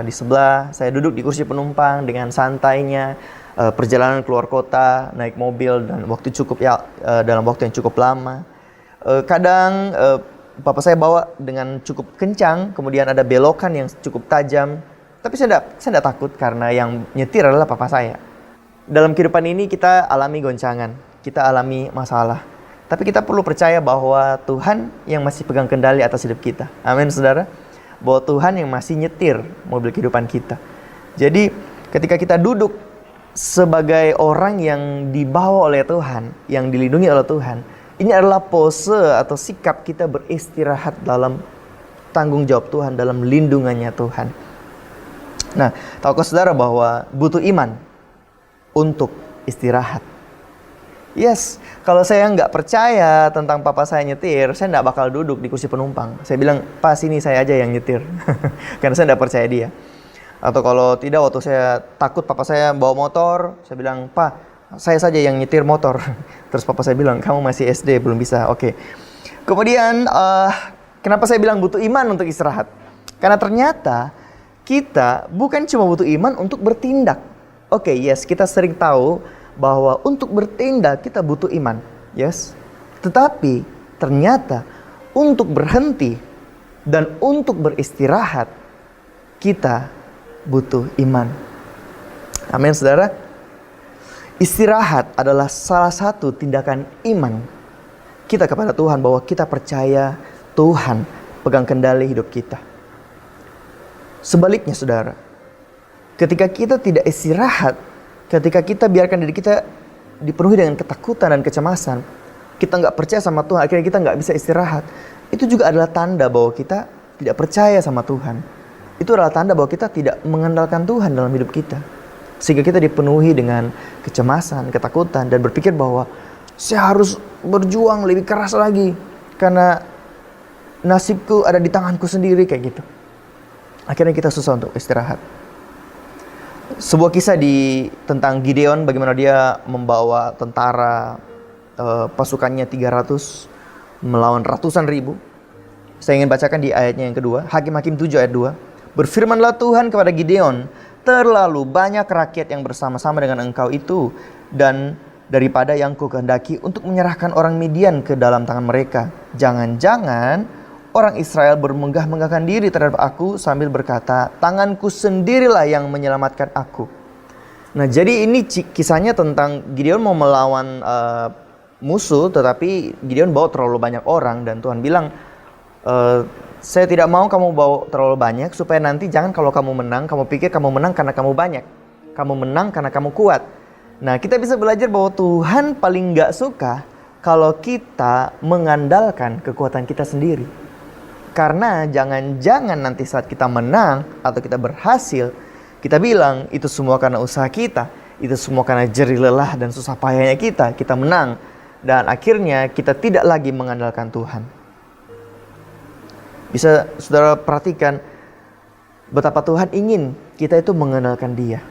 di sebelah, saya duduk di kursi penumpang dengan santainya. Perjalanan keluar kota, naik mobil dan waktu cukup ya, dalam waktu yang cukup lama. Kadang bapak saya bawa dengan cukup kencang, kemudian ada belokan yang cukup tajam. Tapi saya tidak takut karena yang nyetir adalah papa saya. Dalam kehidupan ini kita alami goncangan, kita alami masalah. Tapi kita perlu percaya bahwa Tuhan yang masih pegang kendali atas hidup kita. Amin saudara. Bahwa Tuhan yang masih nyetir mobil kehidupan kita. Jadi ketika kita duduk sebagai orang yang dibawa oleh Tuhan, yang dilindungi oleh Tuhan, ini adalah pose atau sikap kita beristirahat dalam tanggung jawab Tuhan, dalam lindungannya Tuhan. Nah, tahukah saudara bahwa butuh iman untuk istirahat? Yes, kalau saya nggak percaya tentang papa saya nyetir, saya nggak bakal duduk di kursi penumpang. Saya bilang, Pak sini saya aja yang nyetir. Karena saya nggak percaya dia. Atau kalau tidak, waktu saya takut papa saya bawa motor, saya bilang, Pak, saya saja yang nyetir motor. Terus papa saya bilang, kamu masih SD, belum bisa. Oke. Kemudian, kenapa saya bilang butuh iman untuk istirahat? Karena ternyata kita bukan cuma butuh iman untuk bertindak. Oke, yes, kita sering tahu bahwa untuk bertindak kita butuh iman. Yes. Tetapi ternyata untuk berhenti dan untuk beristirahat kita butuh iman. Amin, saudara. Istirahat adalah salah satu tindakan iman kita kepada Tuhan, bahwa kita percaya Tuhan pegang kendali hidup kita. Sebaliknya saudara, ketika kita tidak istirahat, ketika kita biarkan diri kita dipenuhi dengan ketakutan dan kecemasan, kita nggak percaya sama Tuhan, akhirnya kita nggak bisa istirahat. Itu juga adalah tanda bahwa kita tidak percaya sama Tuhan. Itu adalah tanda bahwa kita tidak mengandalkan Tuhan dalam hidup kita. Sehingga kita dipenuhi dengan kecemasan, ketakutan, dan berpikir bahwa saya harus berjuang lebih keras lagi karena nasibku ada di tanganku sendiri, kayak gitu. Akhirnya kita susah untuk istirahat. Sebuah kisah tentang Gideon, bagaimana dia membawa tentara pasukannya 300 melawan ratusan ribu. Saya ingin bacakan di ayatnya yang kedua, Hakim-Hakim 7 ayat 2. Berfirmanlah Tuhan kepada Gideon, terlalu banyak rakyat yang bersama-sama dengan engkau itu, dan daripada yang ku kehendaki untuk menyerahkan orang Midian ke dalam tangan mereka. Jangan-jangan orang Israel bermenggah-menggahkan diri terhadap aku sambil berkata, tanganku sendirilah yang menyelamatkan aku. Nah, jadi ini kisahnya tentang Gideon mau melawan musuh, tetapi Gideon bawa terlalu banyak orang, dan Tuhan bilang, Saya tidak mau kamu bawa terlalu banyak, supaya nanti jangan kalau kamu menang, kamu pikir kamu menang karena kamu banyak. Kamu menang karena kamu kuat. Nah, kita bisa belajar bahwa Tuhan paling gak suka kalau kita mengandalkan kekuatan kita sendiri. Karena jangan-jangan nanti saat kita menang atau kita berhasil, kita bilang itu semua karena usaha kita, itu semua karena jerih lelah dan susah payahnya kita menang. Dan akhirnya kita tidak lagi mengandalkan Tuhan. Bisa saudara perhatikan betapa Tuhan ingin kita itu mengandalkan Dia.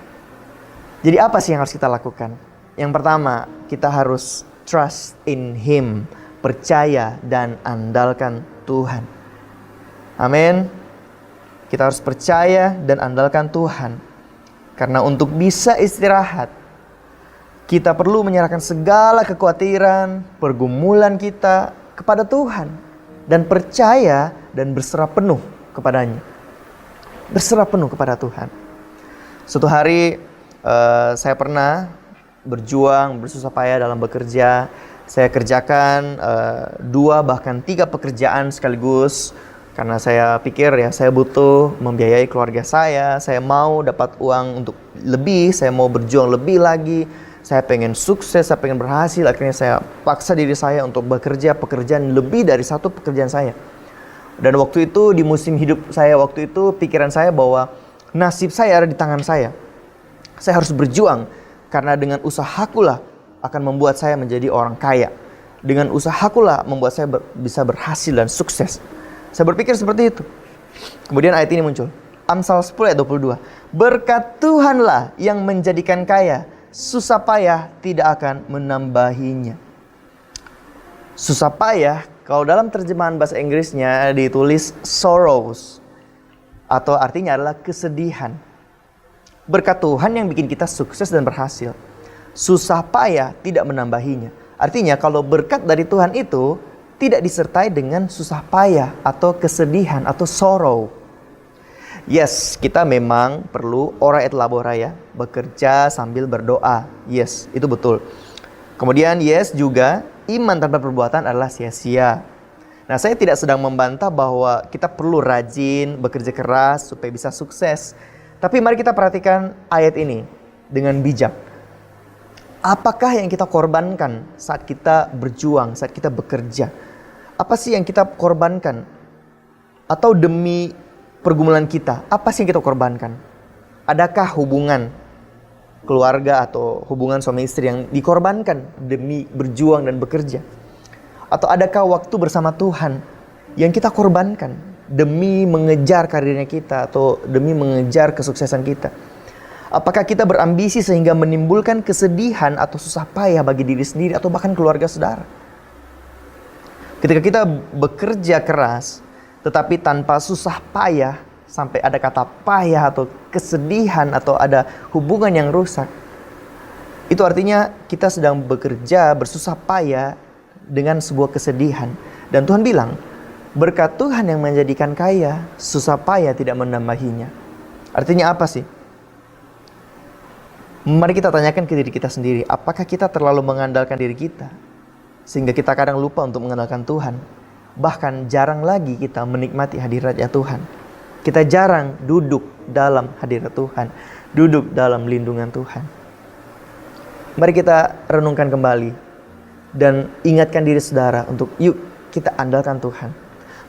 Jadi apa sih yang harus kita lakukan? Yang pertama, kita harus trust in Him, percaya dan andalkan Tuhan. Amin. Kita harus percaya dan andalkan Tuhan. Karena untuk bisa istirahat, kita perlu menyerahkan segala kekhawatiran, pergumulan kita kepada Tuhan. Dan percaya dan berserah penuh kepadanya. Berserah penuh kepada Tuhan. Suatu hari saya pernah berjuang, bersusah payah dalam bekerja. Saya kerjakan 2 bahkan 3 pekerjaan sekaligus. Karena saya pikir ya saya butuh membiayai keluarga saya. Saya mau dapat uang untuk lebih, saya mau berjuang lebih lagi. Saya pengen sukses, saya pengen berhasil. Akhirnya saya paksa diri saya untuk bekerja pekerjaan lebih dari 1 pekerjaan saya. Dan waktu itu di musim hidup saya waktu itu, pikiran saya bahwa nasib saya ada di tangan saya. Saya harus berjuang karena dengan usahakulah akan membuat saya menjadi orang kaya. Dengan usahakulah membuat saya bisa berhasil dan sukses. Saya berpikir seperti itu. Kemudian ayat ini muncul. Amsal 10 ayat 22. Berkat Tuhanlah yang menjadikan kaya, susah payah tidak akan menambahinya. Susah payah, kalau dalam terjemahan bahasa Inggrisnya ditulis sorrows, atau artinya adalah kesedihan. Berkat Tuhan yang bikin kita sukses dan berhasil. Susah payah tidak menambahinya. Artinya kalau berkat dari Tuhan itu tidak disertai dengan susah payah atau kesedihan atau sorrow. Yes, kita memang perlu ora et labora ya, bekerja sambil berdoa. Yes, itu betul. Kemudian yes juga, iman tanpa perbuatan adalah sia-sia. Nah, saya tidak sedang membantah bahwa kita perlu rajin, bekerja keras supaya bisa sukses. Tapi mari kita perhatikan ayat ini dengan bijak. Apakah yang kita korbankan saat kita berjuang, saat kita bekerja? Apa sih yang kita korbankan? Atau demi pergumulan kita, apa sih yang kita korbankan? Adakah hubungan keluarga atau hubungan suami istri yang dikorbankan demi berjuang dan bekerja? Atau adakah waktu bersama Tuhan yang kita korbankan demi mengejar karirnya kita atau demi mengejar kesuksesan kita? Apakah kita berambisi sehingga menimbulkan kesedihan atau susah payah bagi diri sendiri atau bahkan keluarga saudara? Ketika kita bekerja keras tetapi tanpa susah payah, sampai ada kata payah atau kesedihan atau ada hubungan yang rusak, itu artinya kita sedang bekerja bersusah payah dengan sebuah kesedihan. Dan Tuhan bilang, berkat Tuhan yang menjadikan kaya, susah payah tidak menambahinya. Artinya apa sih? Mari kita tanyakan ke diri kita sendiri, apakah kita terlalu mengandalkan diri kita sehingga kita kadang lupa untuk mengandalkan Tuhan? Bahkan jarang lagi kita menikmati hadiratnya Tuhan. Kita jarang duduk dalam hadirat Tuhan, duduk dalam lindungan Tuhan. Mari kita renungkan kembali dan ingatkan diri saudara untuk yuk kita andalkan Tuhan.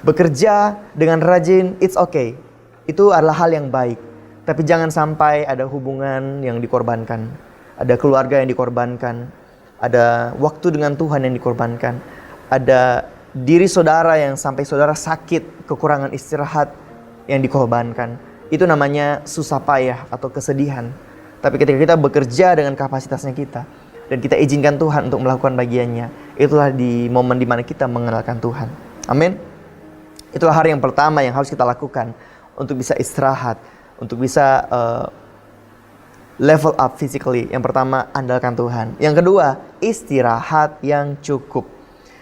Bekerja dengan rajin, it's okay. Itu adalah hal yang baik. Tapi jangan sampai ada hubungan yang dikorbankan, ada keluarga yang dikorbankan, ada waktu dengan Tuhan yang dikorbankan, ada diri saudara yang sampai saudara sakit, kekurangan istirahat yang dikorbankan. Itu namanya susah payah atau kesedihan. Tapi ketika kita bekerja dengan kapasitasnya kita dan kita izinkan Tuhan untuk melakukan bagiannya, itulah di momen dimana kita mengenalkan Tuhan. Amin. Itulah hari yang pertama yang harus kita lakukan untuk bisa istirahat, untuk bisa level up physically. Yang pertama, andalkan Tuhan. Yang kedua, istirahat yang cukup.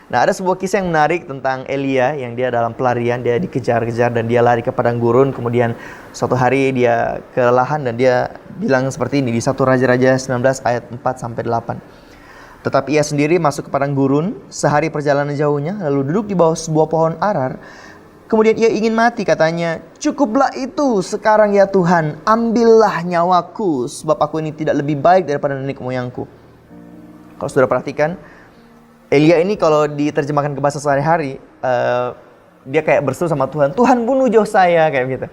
Nah, ada sebuah kisah yang menarik tentang Elia yang dia dalam pelarian, dia dikejar-kejar dan dia lari ke padang gurun. Kemudian suatu hari dia kelelahan dan dia bilang seperti ini di 1 Raja-Raja 19 ayat 4-8. Tetapi ia sendiri masuk ke padang gurun sehari perjalanan jauhnya, lalu duduk di bawah sebuah pohon arar Kemudian ia ingin mati, katanya, "Cukuplah itu sekarang ya Tuhan, ambillah nyawaku, sebab aku ini tidak lebih baik daripada nenek moyangku." Kalau saudara perhatikan, Elia ini kalau diterjemahkan ke bahasa sehari-hari, dia kayak berseru sama Tuhan, "Tuhan bunuh jauh saya," kayak gitu.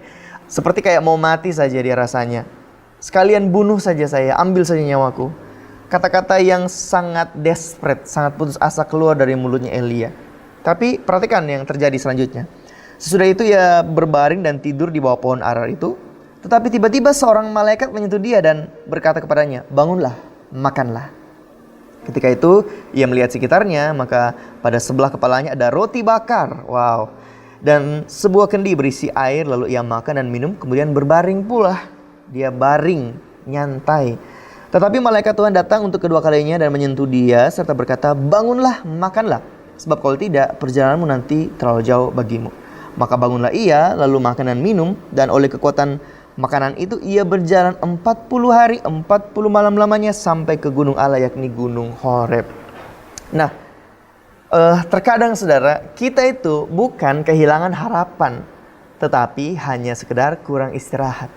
Seperti kayak mau mati saja dia rasanya. "Sekalian bunuh saja saya, ambil saja nyawaku." Kata-kata yang sangat desperate, sangat putus asa keluar dari mulutnya Elia. Tapi perhatikan yang terjadi selanjutnya. Sesudah itu ia berbaring dan tidur di bawah pohon arar itu. Tetapi tiba-tiba seorang malaikat menyentuh dia dan berkata kepadanya, "Bangunlah, makanlah." Ketika itu ia melihat sekitarnya, maka pada sebelah kepalanya ada roti bakar. Wow. Dan sebuah kendi berisi air, lalu ia makan dan minum, kemudian berbaring pula. Dia baring, nyantai. Tetapi malaikat Tuhan datang untuk kedua kalinya dan menyentuh dia serta berkata, "Bangunlah, makanlah, sebab kalau tidak perjalananmu nanti terlalu jauh bagimu." Maka bangunlah ia, lalu makan dan minum, dan oleh kekuatan makanan itu ia berjalan 40 hari, 40 malam lamanya sampai ke gunung Allah, yakni gunung Horeb. Nah, terkadang saudara, kita itu bukan kehilangan harapan, tetapi hanya sekedar kurang istirahat.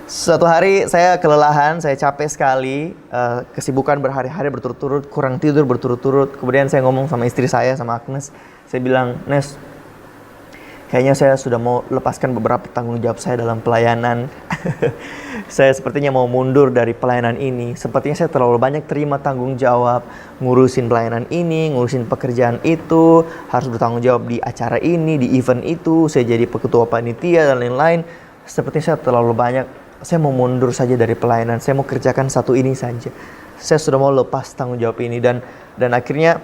Suatu hari saya kelelahan, saya capek sekali, kesibukan berhari-hari berturut-turut, kurang tidur berturut-turut. Kemudian saya ngomong sama istri saya, sama Agnes. Saya bilang, "Nes, kayaknya saya sudah mau lepaskan beberapa tanggung jawab saya dalam pelayanan. Saya sepertinya mau mundur dari pelayanan ini. Sepertinya saya terlalu banyak terima tanggung jawab, ngurusin pelayanan ini, ngurusin pekerjaan itu, harus bertanggung jawab di acara ini, di event itu, saya jadi ketua panitia dan lain-lain. Sepertinya saya terlalu banyak. Saya mau mundur saja dari pelayanan. Saya mau kerjakan satu ini saja. Saya sudah mau lepas tanggung jawab ini." Dan akhirnya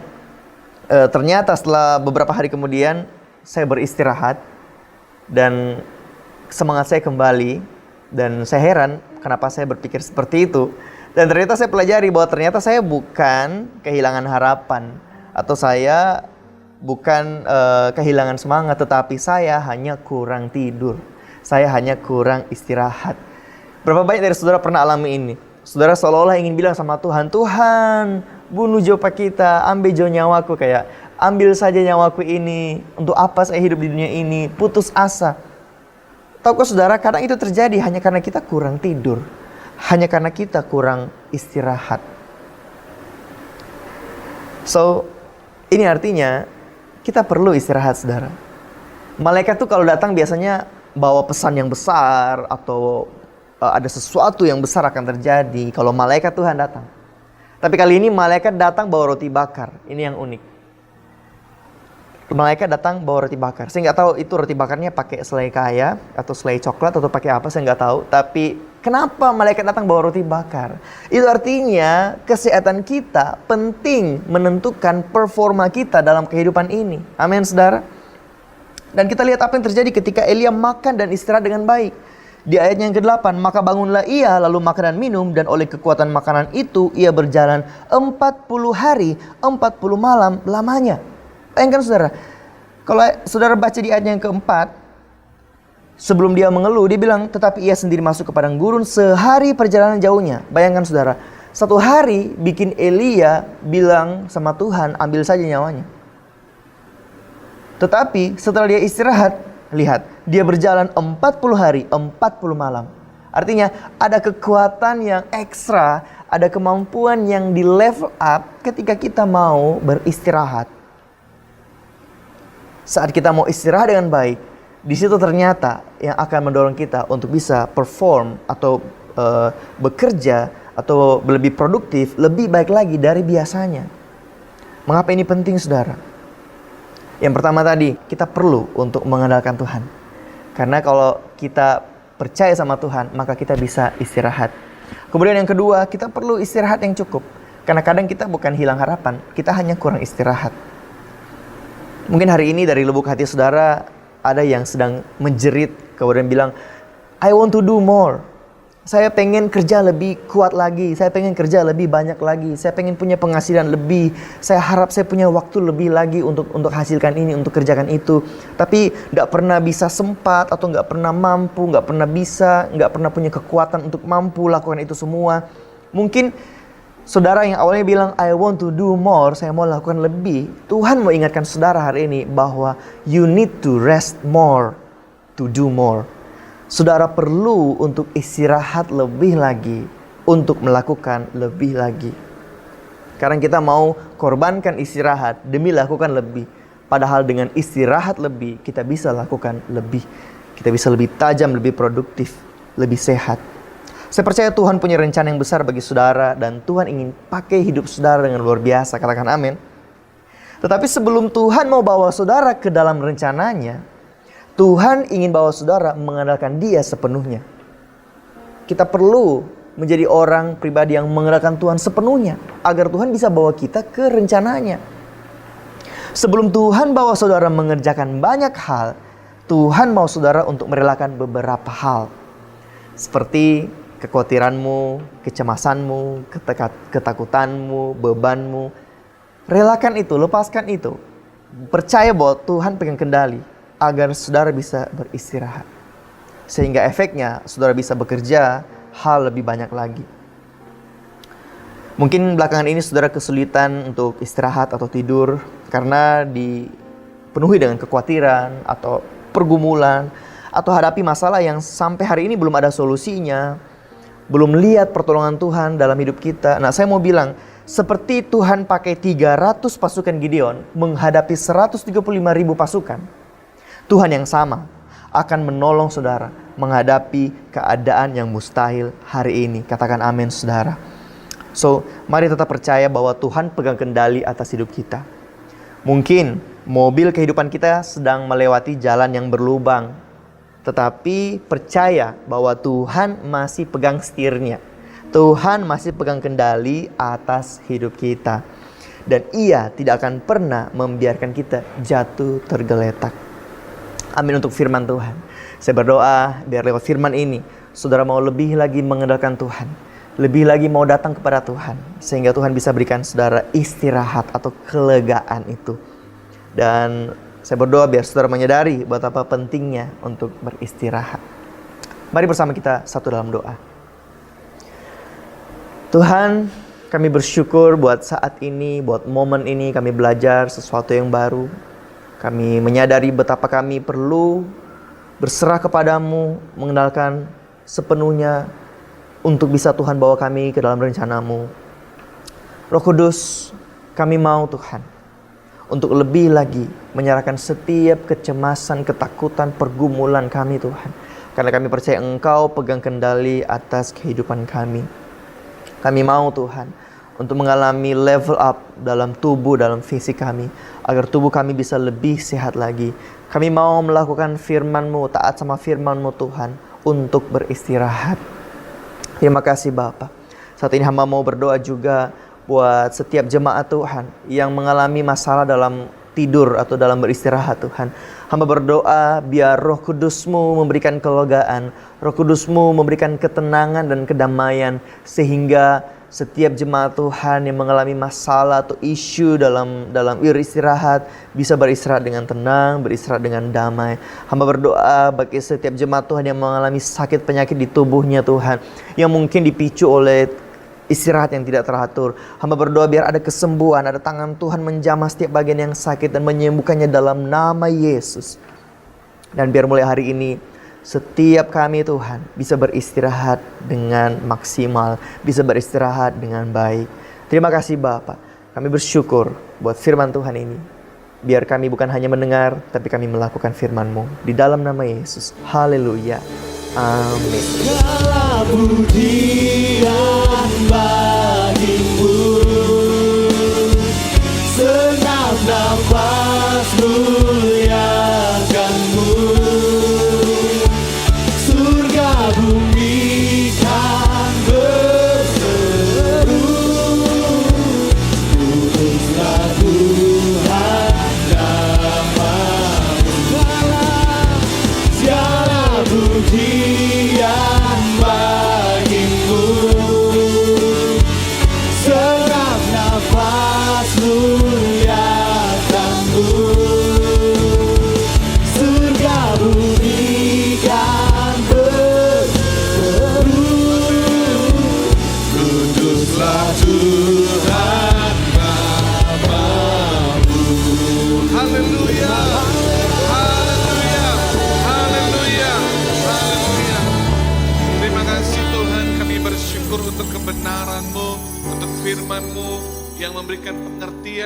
ternyata setelah beberapa hari kemudian saya beristirahat dan semangat saya kembali, dan saya heran kenapa saya berpikir seperti itu. Dan ternyata saya pelajari bahwa ternyata saya bukan kehilangan harapan atau saya bukan kehilangan semangat, tetapi saya hanya kurang tidur. Saya hanya kurang istirahat. Berapa banyak dari saudara pernah alami ini? Saudara seolah-olah ingin bilang sama Tuhan, "Tuhan, bunuh jiwa kita, ambil jiwa nyawaku," kayak, "Ambil saja nyawaku ini, untuk apa saya hidup di dunia ini?" Putus asa. Tahukah saudara, kadang itu terjadi hanya karena kita kurang tidur, hanya karena kita kurang istirahat. So, ini artinya kita perlu istirahat, saudara. Malaikat tuh kalau datang biasanya bawa pesan yang besar, atau ada sesuatu yang besar akan terjadi kalau malaikat Tuhan datang. Tapi kali ini malaikat datang bawa roti bakar. Ini yang unik. Malaikat datang bawa roti bakar. Saya nggak tahu itu roti bakarnya pakai selai kaya atau selai coklat atau pakai apa, saya nggak tahu. Tapi kenapa malaikat datang bawa roti bakar? Itu artinya kesehatan kita penting menentukan performa kita dalam kehidupan ini. Amin, saudara. Dan kita lihat apa yang terjadi ketika Elia makan dan istirahat dengan baik. Di ayat yang ke-8, "Maka bangunlah ia, lalu makan dan minum, dan oleh kekuatan makanan itu ia berjalan 40 hari, 40 malam lamanya." Bayangkan saudara, kalau saudara baca di ayat yang ke-4, sebelum dia mengeluh, dia bilang, "Tetapi ia sendiri masuk ke padang gurun sehari perjalanan jauhnya." Bayangkan saudara, satu hari bikin Elia bilang sama Tuhan, "Ambil saja nyawanya." Tetapi setelah dia istirahat, lihat, dia berjalan 40 hari, 40 malam. Artinya ada kekuatan yang ekstra, ada kemampuan yang di level up ketika kita mau beristirahat. Saat kita mau istirahat dengan baik, di situ ternyata yang akan mendorong kita untuk bisa perform atau bekerja atau lebih produktif, lebih baik lagi dari biasanya. Mengapa ini penting, saudara? Yang pertama tadi, kita perlu untuk mengandalkan Tuhan. Karena kalau kita percaya sama Tuhan, maka kita bisa istirahat. Kemudian yang kedua, kita perlu istirahat yang cukup. Karena kadang kita bukan hilang harapan, kita hanya kurang istirahat. Mungkin hari ini dari lubuk hati saudara, ada yang sedang menjerit, kemudian bilang, "I want to do more. Saya pengen kerja lebih kuat lagi, saya pengen kerja lebih banyak lagi, saya pengen punya penghasilan lebih, saya harap saya punya waktu lebih lagi untuk hasilkan ini, untuk kerjakan itu. Tapi gak pernah bisa sempat, atau gak pernah mampu, gak pernah bisa, gak pernah punya kekuatan untuk mampu lakukan itu semua." Mungkin Saudara yang awalnya bilang, I want to do more, saya mau lakukan lebih. Tuhan mau ingatkan saudara hari ini bahwa you need to rest more, to do more. Saudara perlu untuk istirahat lebih lagi, untuk melakukan lebih lagi. Sekarang kita mau korbankan istirahat demi lakukan lebih. Padahal dengan istirahat lebih, kita bisa lakukan lebih. Kita bisa lebih tajam, lebih produktif, lebih sehat. Saya percaya Tuhan punya rencana yang besar bagi saudara dan Tuhan ingin pakai hidup saudara dengan luar biasa. Katakan amin. Tetapi sebelum Tuhan mau bawa saudara ke dalam rencananya, Tuhan ingin bawa saudara mengandalkan Dia sepenuhnya. Kita perlu menjadi orang pribadi yang mengandalkan Tuhan sepenuhnya agar Tuhan bisa bawa kita ke rencananya. Sebelum Tuhan bawa saudara mengerjakan banyak hal, Tuhan mau saudara untuk merelakan beberapa hal. Seperti kekhawatiranmu, kecemasanmu, ketakutanmu, bebanmu. Relakan itu, lepaskan itu. Percaya bahwa Tuhan pegang kendali agar saudara bisa beristirahat. Sehingga efeknya saudara bisa bekerja hal lebih banyak lagi. Mungkin belakangan ini saudara kesulitan untuk istirahat atau tidur karena dipenuhi dengan kekhawatiran atau pergumulan atau hadapi masalah yang sampai hari ini belum ada solusinya. Belum lihat pertolongan Tuhan dalam hidup kita. Nah, saya mau bilang, seperti Tuhan pakai 300 pasukan Gideon menghadapi 135.000 pasukan, Tuhan yang sama akan menolong saudara menghadapi keadaan yang mustahil hari ini. Katakan amin, saudara. So, mari tetap percaya bahwa Tuhan pegang kendali atas hidup kita. Mungkin mobil kehidupan kita sedang melewati jalan yang berlubang, tetapi percaya bahwa Tuhan masih pegang setirnya. Tuhan masih pegang kendali atas hidup kita. Dan Ia tidak akan pernah membiarkan kita jatuh tergeletak. Amin untuk firman Tuhan. Saya berdoa biar lewat firman ini, saudara mau lebih lagi mengandalkan Tuhan. Lebih lagi mau datang kepada Tuhan. Sehingga Tuhan bisa berikan saudara istirahat atau kelegaan itu. Dan saya berdoa biar saudara menyadari betapa pentingnya untuk beristirahat. Mari bersama kita satu dalam doa. Tuhan, kami bersyukur buat saat ini, buat momen ini kami belajar sesuatu yang baru. Kami menyadari betapa kami perlu berserah kepadamu, mengenalkan sepenuhnya untuk bisa Tuhan bawa kami ke dalam rencanamu. Roh Kudus, kami mau Tuhan untuk lebih lagi menyerahkan setiap kecemasan, ketakutan, pergumulan kami Tuhan. Karena kami percaya Engkau pegang kendali atas kehidupan kami. Kami mau Tuhan untuk mengalami level up dalam tubuh, dalam fisik kami. Agar tubuh kami bisa lebih sehat lagi. Kami mau melakukan firman-Mu, taat sama firman-Mu Tuhan, untuk beristirahat. Terima kasih Bapa. Saat ini hamba mau berdoa juga buat setiap jemaat Tuhan yang mengalami masalah dalam tidur atau dalam beristirahat Tuhan. Hamba berdoa biar Roh Kudus-Mu memberikan kelegaan, Roh Kudus-Mu memberikan ketenangan dan kedamaian, sehingga setiap jemaat Tuhan yang mengalami masalah atau isu dalam beristirahat bisa beristirahat dengan tenang, beristirahat dengan damai. Hamba berdoa bagi setiap jemaat Tuhan yang mengalami sakit penyakit di tubuhnya Tuhan, yang mungkin dipicu oleh istirahat yang tidak teratur. Hamba berdoa biar ada kesembuhan, ada tangan Tuhan menjamah setiap bagian yang sakit dan menyembuhkannya dalam nama Yesus. Dan biar mulai hari ini setiap kami Tuhan bisa beristirahat dengan maksimal, bisa beristirahat dengan baik. Terima kasih Bapa. Kami bersyukur buat firman Tuhan ini. Biar kami bukan hanya mendengar, tapi kami melakukan firman-Mu. Di dalam nama Yesus. Haleluya. Amin. Segala pujian bagimu, senap nafas muliakanmu, surga bumi kan berseru, kuduslah Tuhan namamu. Segala pujian bagimu,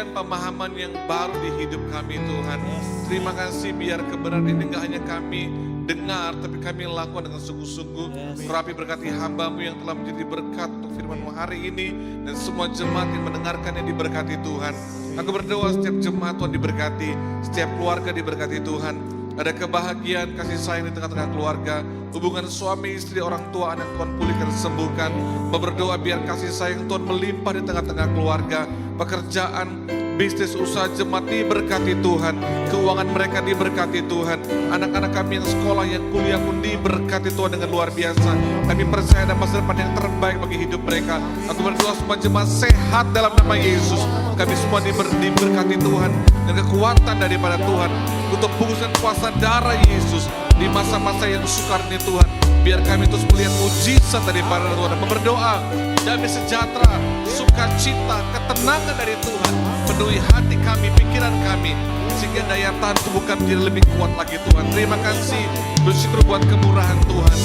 pengertian, pemahaman yang baru di hidup kami Tuhan. Terima kasih biar kebenaran ini gak hanya kami dengar, tapi kami lakukan dengan sungguh-sungguh. Urapi berkati hamba-Mu yang telah menjadi berkat untuk firman-Mu hari ini, dan semua jemaat yang mendengarkannya diberkati Tuhan. Aku berdoa setiap jemaat Tuhan diberkati, setiap keluarga diberkati Tuhan. Ada kebahagiaan, kasih sayang di tengah-tengah keluarga, hubungan suami, istri, orang tua, anak Tuhan pulihkan, sembuhkan. Berdoa biar kasih sayang Tuhan melimpah di tengah-tengah keluarga, pekerjaan, bisnis, usaha jemaat diberkati Tuhan. Keuangan mereka diberkati Tuhan. Anak-anak kami yang sekolah, yang kuliah pun diberkati Tuhan dengan luar biasa. Kami percaya ada masa depan yang terbaik bagi hidup mereka. Aku berdoa semua jemaat sehat dalam nama Yesus. Kami semua diberkati Tuhan dan kekuatan daripada Tuhan untuk bungkus dan kuasa darah Yesus di masa-masa yang sukar ini Tuhan. Biar kami terus melihat mujizat daripada Tuhan. Dan berdoa damai sejahtera, sukacita, ketenangan dari Tuhan penuhi hati kami, pikiran kami, sehingga daya tahan tubuh kami jadi lebih kuat lagi Tuhan. Terima kasih, bersyukur buat kemurahan Tuhan,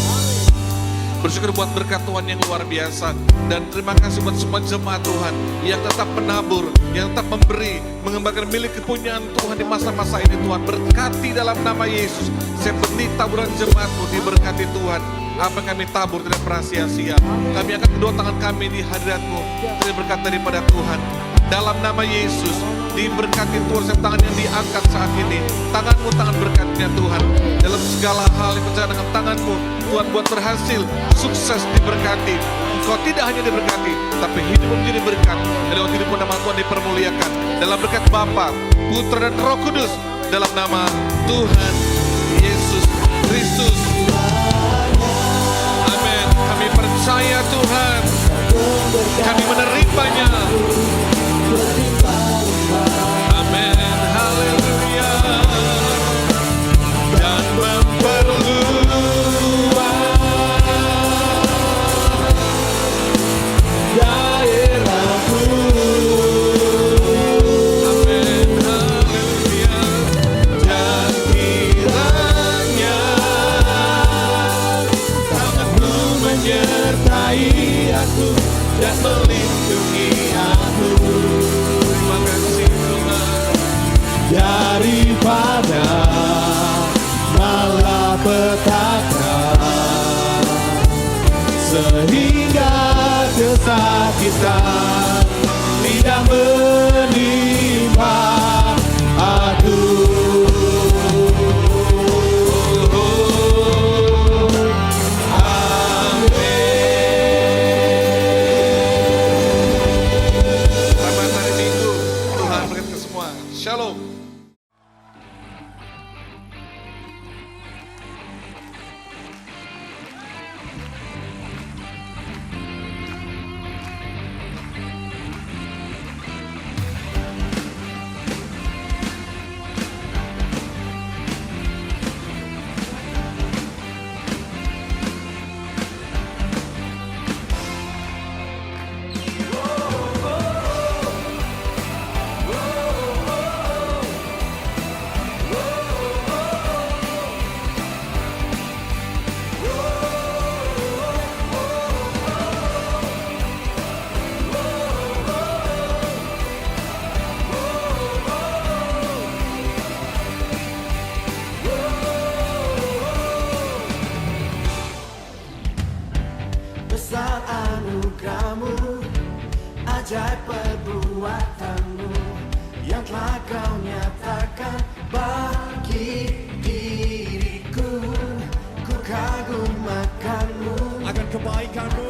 bersyukur buat berkat Tuhan yang luar biasa. Dan terima kasih buat semua jemaat Tuhan yang tetap menabur, yang tetap memberi, mengembangkan milik kepunyaan Tuhan di masa-masa ini Tuhan. Berkati dalam nama Yesus. Saya benih taburan jemaat-Mu, diberkati Tuhan. Apa yang kami tabur tidak pernah sia-sia. Kami akan kedua tangan kami di hadirat-Mu, terima berkat daripada Tuhan. Dalam nama Yesus, diberkati Tuhan setiap tangan yang diangkat saat ini. Tangan-Mu tangan berkatnya Tuhan. Dalam segala hal yang berjalan dengan tangan-Mu, Tuhan buat berhasil, sukses, diberkati. Engkau tidak hanya diberkati, tapi hidup menjadi berkat. Dan lewat hidup nama Tuhan dipermuliakan. Dalam berkat Bapa, Putra dan Roh Kudus. Dalam nama Tuhan Yesus Kristus. Amin. Kami percaya Tuhan. Kami menerimanya. Amin. Haleluya. Dan memperluas daerahmu. Amin. Haleluya. Dan kiranya tangan-Mu menyertai aku dan melindungi aku. Terima kasih Tuhan. Daripada malapetaka, sehingga kesakitan tidak menimpa aku. Selamat hari Minggu. Tuhan berkati semua. Shalom. Besar anugerah-Mu, ajaib perbuatan-Mu yang telah Kau nyatakan bagi diriku. Ku kagum akan-Mu, akan kebaikan-Mu.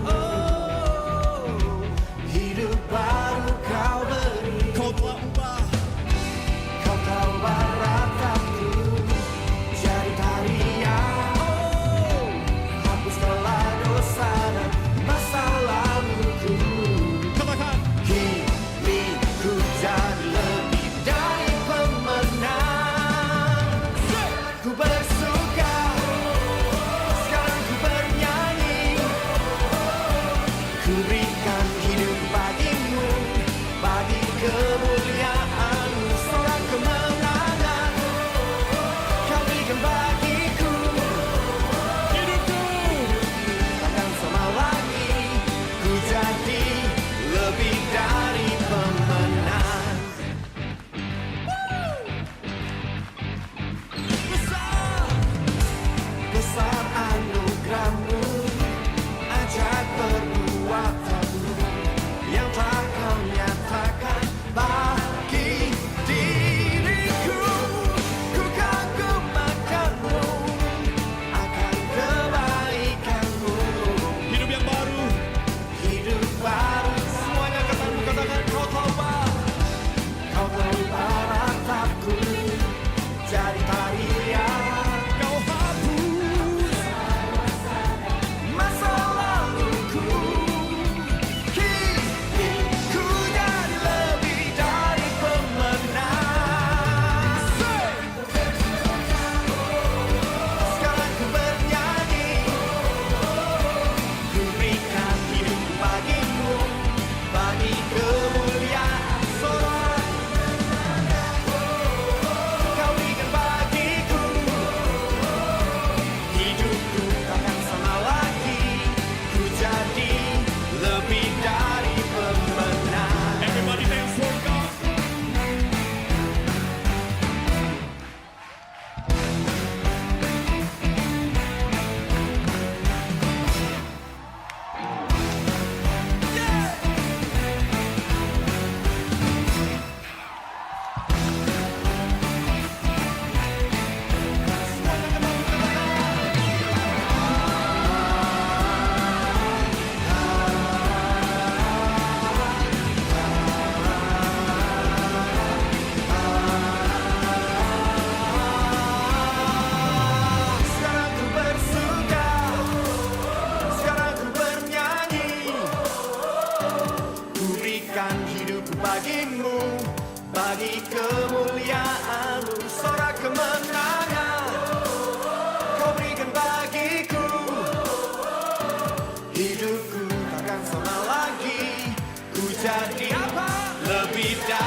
Oh, hidup baru Kau beri. Kau telah ubah, Kau telah ubah rataku jadi tarian. Hapuskanlah dosa dan masa laluku. Katakan, hidupku jadi lebih dari pemenang. Ku bersuka, sekarang ku bernyanyi. bagimu, bagi kemuliaan-Mu, sorak kemenangan Kau berikan bagiku. Hidupku takkan sama lagi, ku jadi apa? Lebih dari